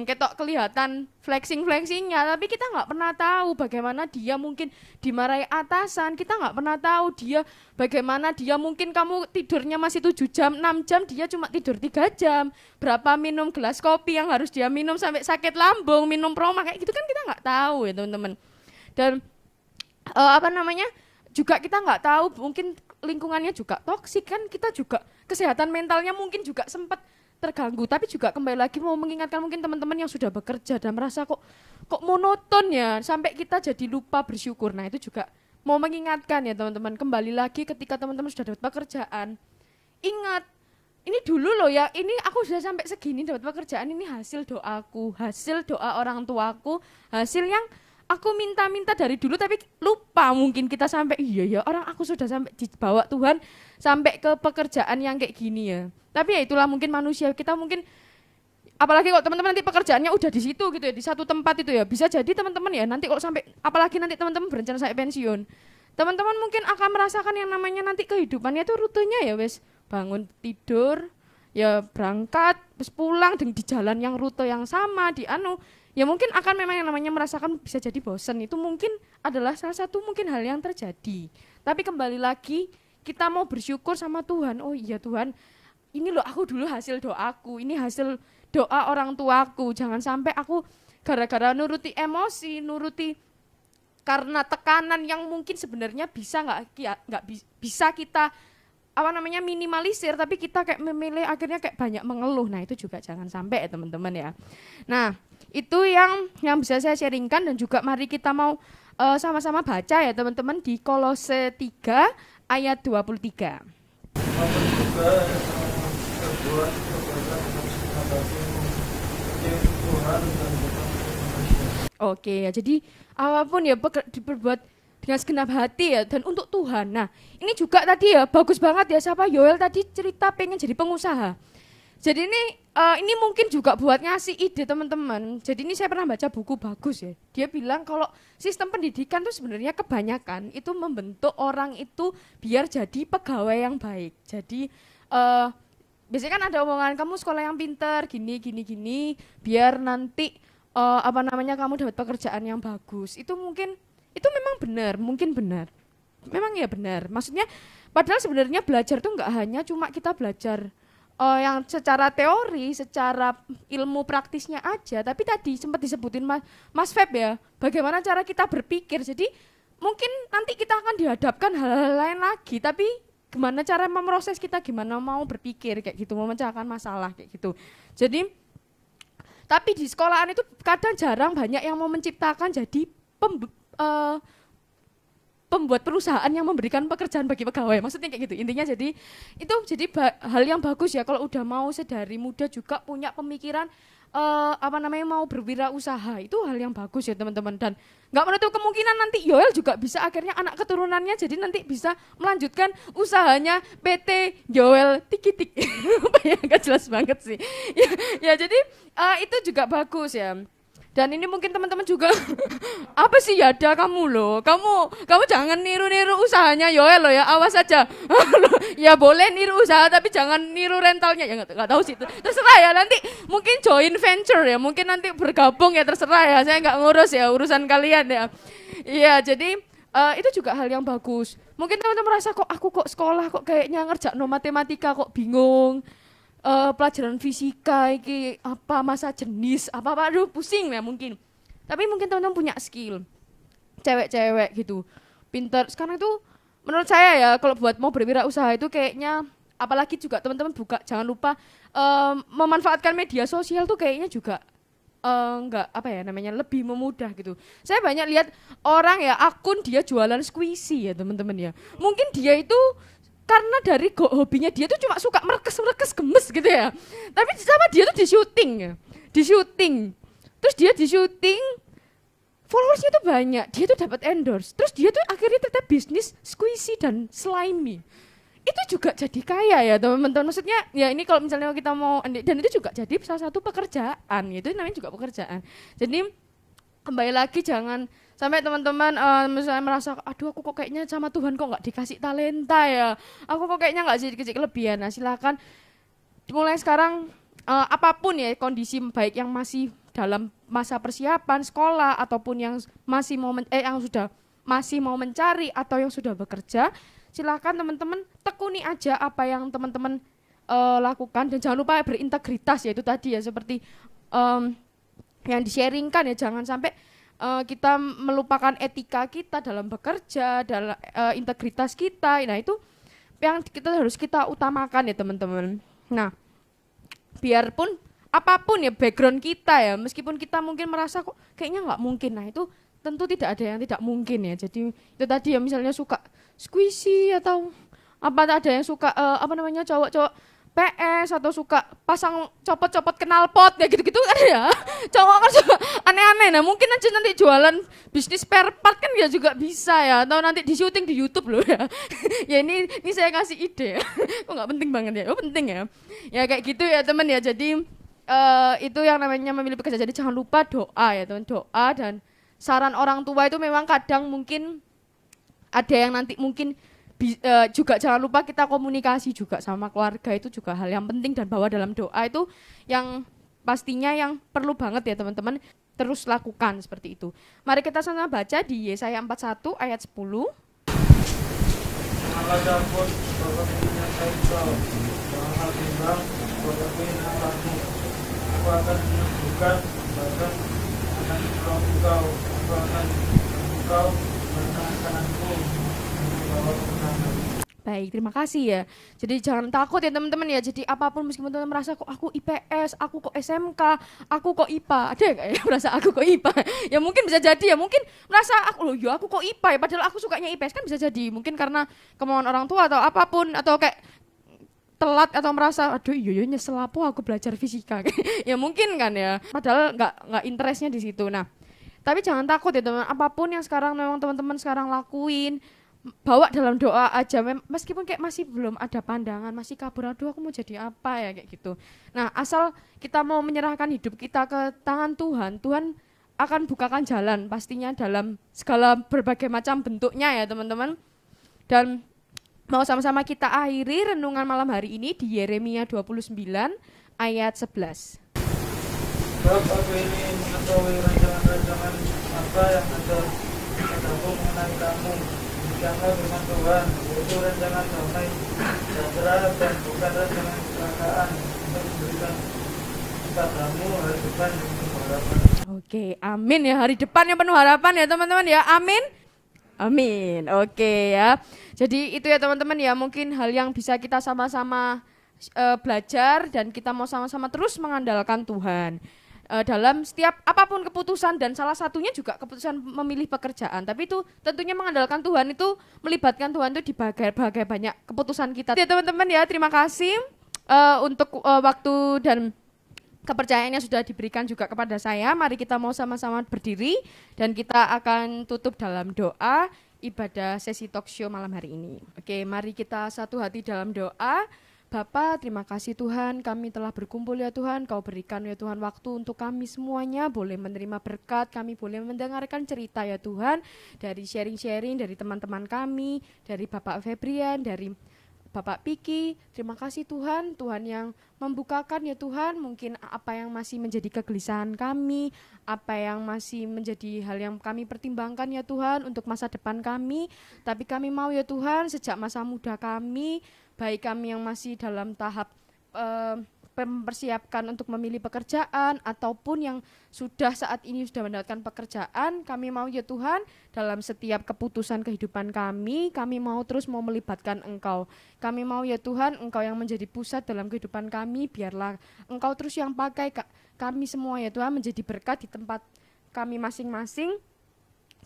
ketok kelihatan flexingnya, tapi kita nggak pernah tahu bagaimana dia mungkin dimarahi atasan, kita nggak pernah tahu dia bagaimana dia mungkin kamu tidurnya masih 7 jam 6 jam, dia cuma tidur 3 jam, berapa minum gelas kopi yang harus dia minum sampai sakit lambung, minum proma kayak gitu kan kita nggak tahu ya teman-teman. Dan juga kita nggak tahu, mungkin lingkungannya juga toksik kan, kita juga kesehatan mentalnya mungkin juga sempat terganggu. Tapi juga kembali lagi mau mengingatkan mungkin teman-teman yang sudah bekerja dan merasa kok monoton ya, sampai kita jadi lupa bersyukur. Nah itu juga mau mengingatkan ya teman-teman, kembali lagi ketika teman-teman sudah dapat pekerjaan, ingat ini dulu loh ya, ini aku sudah sampai segini dapat pekerjaan, ini hasil doaku, hasil doa orang tuaku, hasil yang aku minta-minta dari dulu, tapi lupa mungkin kita sampai iya ya, orang aku sudah sampai dibawa Tuhan sampai ke pekerjaan yang kayak gini ya. Tapi ya itulah mungkin manusia kita, mungkin apalagi kalau teman-teman nanti pekerjaannya udah di situ gitu ya, di satu tempat itu ya, bisa jadi teman-teman ya nanti kalau sampai, apalagi nanti teman-teman berencana sampai pensiun, teman-teman mungkin akan merasakan yang namanya nanti kehidupannya itu rutenya ya wes, bangun tidur ya berangkat terus pulang di jalan yang rute yang sama ya mungkin akan memang yang namanya merasakan bisa jadi bosan. Itu mungkin adalah salah satu mungkin hal yang terjadi. Tapi kembali lagi kita mau bersyukur sama Tuhan. Oh iya Tuhan, ini loh aku dulu hasil doaku, ini hasil doa orang tuaku. Jangan sampai aku gara-gara nuruti emosi, nuruti karena tekanan yang mungkin sebenarnya bisa nggak bisa kita minimalisir, tapi kita kayak memilih akhirnya kayak banyak mengeluh. Nah itu juga jangan sampai ya teman-teman ya. Nah Itu yang bisa saya sharingkan, dan juga mari kita mau sama-sama baca ya teman-teman di Kolose 3 ayat 23. Oke ya, jadi apapun ya diperbuat dengan segenap hati ya, dan untuk Tuhan. Nah ini juga tadi ya bagus banget ya, siapa Yoel tadi cerita pengen jadi pengusaha. Jadi ini mungkin juga buat ngasih ide teman-teman. Jadi ini saya pernah baca buku bagus ya. Dia bilang kalau sistem pendidikan tuh sebenarnya kebanyakan itu membentuk orang itu biar jadi pegawai yang baik. Jadi biasanya kan ada omongan kamu sekolah yang pintar, gini, biar nanti kamu dapat pekerjaan yang bagus. Itu memang benar, mungkin benar. Memang ya benar. Maksudnya padahal sebenarnya belajar tuh nggak hanya cuma kita belajar yang secara teori, secara ilmu praktisnya aja, tapi tadi sempat disebutin Mas Feb ya, bagaimana cara kita berpikir. Jadi mungkin nanti kita akan dihadapkan hal-hal lain lagi, tapi gimana cara memproses kita, gimana mau berpikir kayak gitu, memecahkan masalah kayak gitu. Jadi tapi di sekolahan itu kadang jarang banyak yang mau menciptakan jadi pembuat perusahaan yang memberikan pekerjaan bagi pegawai, maksudnya kayak gitu. Intinya jadi itu hal yang bagus ya kalau udah mau sedari muda juga punya pemikiran mau berwirausaha. Itu hal yang bagus ya teman-teman, dan nggak menutup kemungkinan nanti Yoel juga bisa akhirnya anak keturunannya jadi nanti bisa melanjutkan usahanya PT Yoel Tikitik. Ya nggak jelas banget sih. Ya jadi itu juga bagus ya. Dan ini mungkin teman-teman juga apa sih Yada kamu loh, kamu jangan niru-niru usahanya Yoel loh ya, awas aja. Ya boleh niru usaha tapi jangan niru rentalnya, ya nggak tahu sih, terserah ya, nanti mungkin join venture ya, mungkin nanti bergabung ya, terserah ya, saya nggak ngurus ya urusan kalian ya. Iya jadi itu juga hal yang bagus. Mungkin teman-teman merasa aku sekolah kok kayaknya ngerjakno matematika kok bingung. Pelajaran fisika iki apa masa jenis apa aduh pusing ya mungkin. Tapi mungkin teman-teman punya skill. Cewek-cewek gitu. Pintar. Sekarang itu menurut saya ya kalau buat mau berwirausaha itu kayaknya apalagi juga teman-teman buka jangan lupa memanfaatkan media sosial tuh kayaknya juga lebih memudah gitu. Saya banyak lihat orang ya akun dia jualan squishy ya teman-teman ya. Mungkin dia itu karena dari hobinya dia tuh cuma suka merekes gemes gitu ya. Tapi sama dia tuh di syuting. Terus dia di syuting, followersnya tuh banyak, dia tuh dapat endorse. Terus dia tuh akhirnya ternyata bisnis squishy dan slimy. Itu juga jadi kaya ya teman-teman. Maksudnya ya ini kalau misalnya kita mau, dan itu juga jadi salah satu pekerjaan, itu namanya juga pekerjaan. Jadi kembali lagi jangan sampai teman-teman misalnya merasa aduh aku kok kayaknya sama Tuhan kok nggak dikasih talenta ya, aku kok kayaknya nggak dikasih kelebihan. Nah silakan mulai sekarang apapun ya kondisi baik yang masih dalam masa persiapan sekolah ataupun yang masih mau mencari atau yang sudah bekerja, silakan teman-teman tekuni aja apa yang teman-teman lakukan, dan jangan lupa berintegritas ya, itu tadi ya seperti yang di-sharingkan ya, jangan sampai kita melupakan etika kita dalam bekerja, dalam integritas kita. Nah itu yang harus kita utamakan ya teman-teman. Nah biarpun apapun ya background kita ya, meskipun kita mungkin merasa kok kayaknya nggak mungkin, nah itu tentu tidak ada yang tidak mungkin ya. Jadi itu tadi ya misalnya suka squishy atau ada yang suka cowok-cowok PS atau suka pasang copot-copot knalpot ya gitu-gitu kan ya. Cowok kan suka aneh-aneh. Nah mungkin aja nanti jualan bisnis spare part kan ya juga bisa ya. Atau nanti di syuting di YouTube loh ya. Ya ini saya kasih ide. Kok nggak penting banget ya? Oh penting ya. Ya kayak gitu ya teman ya. Jadi itu yang namanya memilih pekerjaan. Jadi jangan lupa doa ya teman, doa dan saran orang tua itu memang kadang mungkin ada yang nanti mungkin juga jangan lupa kita komunikasi juga sama keluarga, itu juga hal yang penting, dan bahwa dalam doa itu yang pastinya yang perlu banget ya teman-teman terus lakukan seperti itu. Mari kita sama baca di Yesaya 41 ayat 10. Allah campur bahwa menyertai kau, bahwa bimbang bahwa menyertai aku akan menyembuhkan, bahkan akan menolong engkau, aku akan menolong engkau karena kananku. Baik, terima kasih ya. Jadi jangan takut ya teman-teman ya. Jadi apapun meskipun teman merasa kok aku IPS, aku kok SMK, aku kok IPA. Ada nggak ya merasa aku kok IPA? Ya mungkin bisa jadi ya. Mungkin merasa aku kok IPA ya. Padahal aku sukanya IPS kan bisa jadi. Mungkin karena kemauan orang tua atau apapun. Atau kayak telat atau merasa aduh iya nyesel apa aku belajar fisika. Ya mungkin kan ya. Padahal nggak interestnya di situ. Nah, tapi jangan takut ya teman. Apapun yang sekarang memang teman-teman sekarang lakuin, bawa dalam doa aja, meskipun kayak masih belum ada pandangan, masih kabur, aduh aku mau jadi apa ya kayak gitu. Nah, asal kita mau menyerahkan hidup kita ke tangan Tuhan, Tuhan akan bukakan jalan pastinya dalam segala berbagai macam bentuknya ya teman-teman. Dan mau sama-sama kita akhiri renungan malam hari ini di Yeremia 29 ayat 11. Sebab aku ini mengetahui rancangan-rancangan apa yang ada padaku mengenai kamu. Demikianlah firman Tuhan, yaitu rancangan damai, sejahtera dan bukan rancangan kecelakaan, untuk memberikan kepadamu hari depan yang penuh harapan. Oke, amin ya, hari depan yang penuh harapan ya teman-teman ya, amin. Amin, oke ya. Jadi itu ya teman-teman ya, mungkin hal yang bisa kita sama-sama belajar dan kita mau sama-sama terus mengandalkan Tuhan. Dalam setiap apapun keputusan, dan salah satunya juga keputusan memilih pekerjaan, tapi itu tentunya mengandalkan Tuhan, itu melibatkan Tuhan itu di bagai banyak keputusan kita ya teman-teman ya. Terima kasih untuk waktu dan kepercayaan yang sudah diberikan juga kepada saya. Mari kita mau sama-sama berdiri dan kita akan tutup dalam doa ibadah sesi talk show malam hari ini. Oke, mari kita satu hati dalam doa. Bapa, terima kasih Tuhan, kami telah berkumpul ya Tuhan, Kau berikan ya Tuhan waktu untuk kami semuanya, boleh menerima berkat, kami boleh mendengarkan cerita ya Tuhan, dari sharing-sharing dari teman-teman kami, dari Bapak Febrian, dari Bapak Piki. Terima kasih Tuhan, Tuhan yang membukakan ya Tuhan, mungkin apa yang masih menjadi kegelisahan kami, apa yang masih menjadi hal yang kami pertimbangkan ya Tuhan untuk masa depan kami, tapi kami mau ya Tuhan sejak masa muda kami, baik kami yang masih dalam tahap mempersiapkan untuk memilih pekerjaan ataupun yang sudah saat ini sudah mendapatkan pekerjaan, kami mau ya Tuhan dalam setiap keputusan kehidupan kami mau terus mau melibatkan Engkau. Kami mau ya Tuhan Engkau yang menjadi pusat dalam kehidupan kami, biarlah Engkau terus yang pakai kami semua ya Tuhan menjadi berkat di tempat kami masing-masing.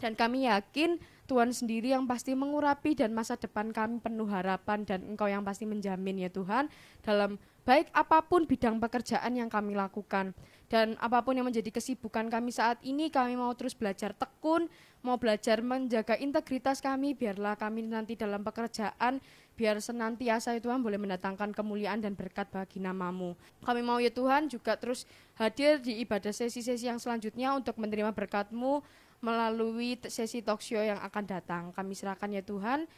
Dan kami yakin Tuhan sendiri yang pasti mengurapi dan masa depan kami penuh harapan, dan Engkau yang pasti menjamin ya Tuhan dalam baik apapun bidang pekerjaan yang kami lakukan. Dan apapun yang menjadi kesibukan kami saat ini, kami mau terus belajar tekun, mau belajar menjaga integritas kami, biarlah kami nanti dalam pekerjaan, biar senantiasa ya Tuhan boleh mendatangkan kemuliaan dan berkat bagi nama-Mu. Kami mau ya Tuhan juga terus hadir di ibadah sesi-sesi yang selanjutnya untuk menerima berkat-Mu, melalui sesi talk show yang akan datang. Kami serahkan ya Tuhan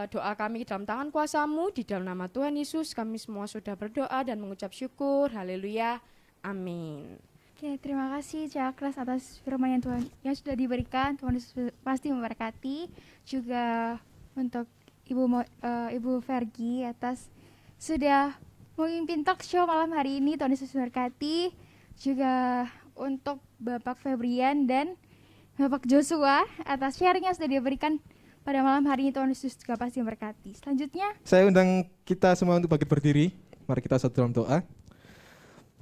doa kami dalam tangan kuasa-Mu, di dalam nama Tuhan Yesus kami semua sudah berdoa dan mengucap syukur. Haleluya, amin. Oke, terima kasih Cakras atas firman yang Tuhan yang sudah diberikan. Tuhan Yesus pasti memberkati. Juga untuk Ibu Vergi atas sudah memimpin talk show malam hari ini. Tuhan Yesus memberkati. Juga untuk Bapak Febrian dan Bapak Joshua atas sharing yang sudah diberikan pada malam hari ini. Tuhan Yesus juga pasti memberkati. Selanjutnya saya undang kita semua untuk bangkit berdiri. Mari kita satu dalam doa.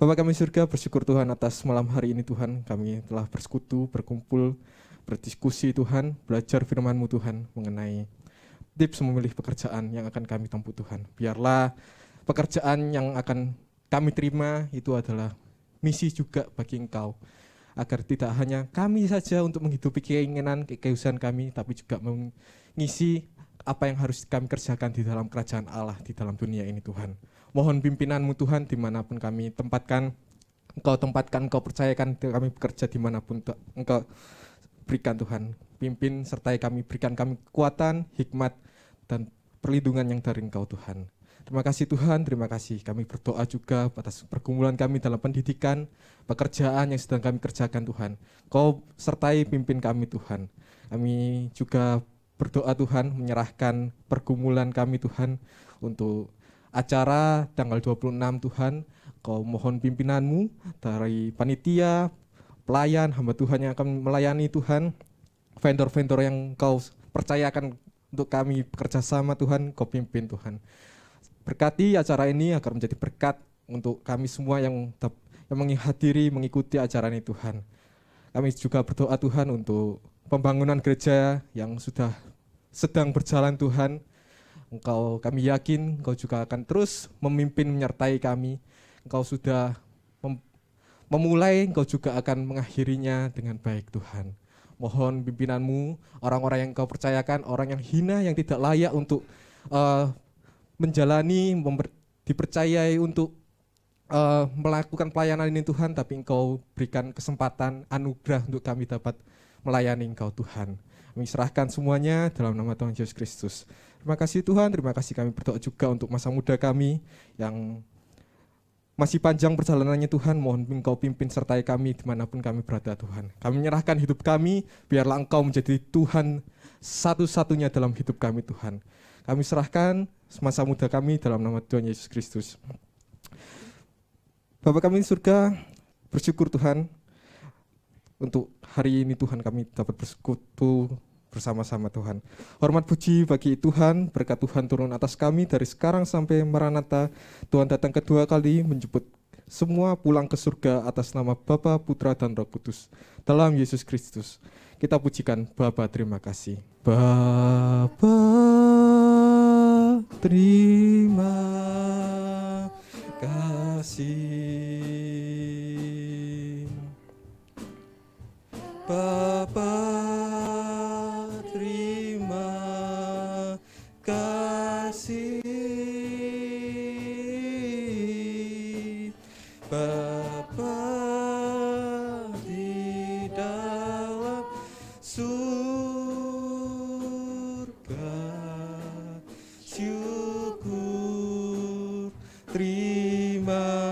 Bapa kami surga, bersyukur Tuhan atas malam hari ini Tuhan. Kami telah bersekutu, berkumpul, berdiskusi Tuhan, belajar firman-Mu Tuhan mengenai tips memilih pekerjaan yang akan kami tempuh Tuhan. Biarlah pekerjaan yang akan kami terima itu adalah misi juga bagi Engkau, agar tidak hanya kami saja untuk menghidupi keinginan, kekeusan kami, tapi juga mengisi apa yang harus kami kerjakan di dalam kerajaan Allah, di dalam dunia ini Tuhan. Mohon pimpinan-Mu Tuhan dimanapun kami tempatkan, Engkau percayakan kami bekerja dimanapun Engkau berikan Tuhan. Pimpin sertai kami, berikan kami kekuatan, hikmat, dan perlindungan yang dari Engkau Tuhan. Terima kasih Tuhan, terima kasih. Kami berdoa juga atas pergumulan kami dalam pendidikan, pekerjaan yang sedang kami kerjakan Tuhan. Kau sertai pimpin kami Tuhan. Kami juga berdoa Tuhan, menyerahkan pergumulan kami Tuhan untuk acara tanggal 26 Tuhan. Kau mohon pimpinan-Mu dari panitia, pelayan, hamba Tuhan yang akan melayani Tuhan, vendor-vendor yang Kau percayakan untuk kami bekerja sama Tuhan, Kau pimpin Tuhan. Berkati acara ini agar menjadi berkat untuk kami semua yang menghadiri, mengikuti acara ini Tuhan. Kami juga berdoa Tuhan untuk pembangunan gereja yang sudah sedang berjalan Tuhan. Kami yakin Engkau juga akan terus memimpin menyertai kami. Engkau sudah memulai, Engkau juga akan mengakhirinya dengan baik Tuhan. Mohon pimpinanmu, orang-orang yang Engkau percayakan, orang yang hina, yang tidak layak untuk menjalani, dipercayai untuk melakukan pelayanan ini Tuhan, tapi Engkau berikan kesempatan, anugerah untuk kami dapat melayani Engkau Tuhan. Kami serahkan semuanya dalam nama Tuhan Yesus Kristus. Terima kasih Tuhan, terima kasih kami berdoa juga untuk masa muda kami yang masih panjang perjalanannya Tuhan. Mohon Engkau pimpin sertai kami dimanapun kami berada Tuhan. Kami menyerahkan hidup kami, biarlah Engkau menjadi Tuhan satu-satunya dalam hidup kami Tuhan. Kami serahkan masa muda kami dalam nama Tuhan Yesus Kristus. Bapa kami di surga, bersyukur Tuhan untuk hari ini Tuhan kami dapat bersekutu bersama-sama Tuhan. Hormat puji bagi Tuhan, berkat Tuhan turun atas kami dari sekarang sampai Maranatha. Tuhan datang kedua kali menjemput semua pulang ke surga atas nama Bapa, Putra, dan Roh Kudus. Dalam Yesus Kristus, kita pujikan Bapa, terima kasih. Bapa, terima kasih. Bapa, terima kasih. Bapa di dalam surga, syukur terima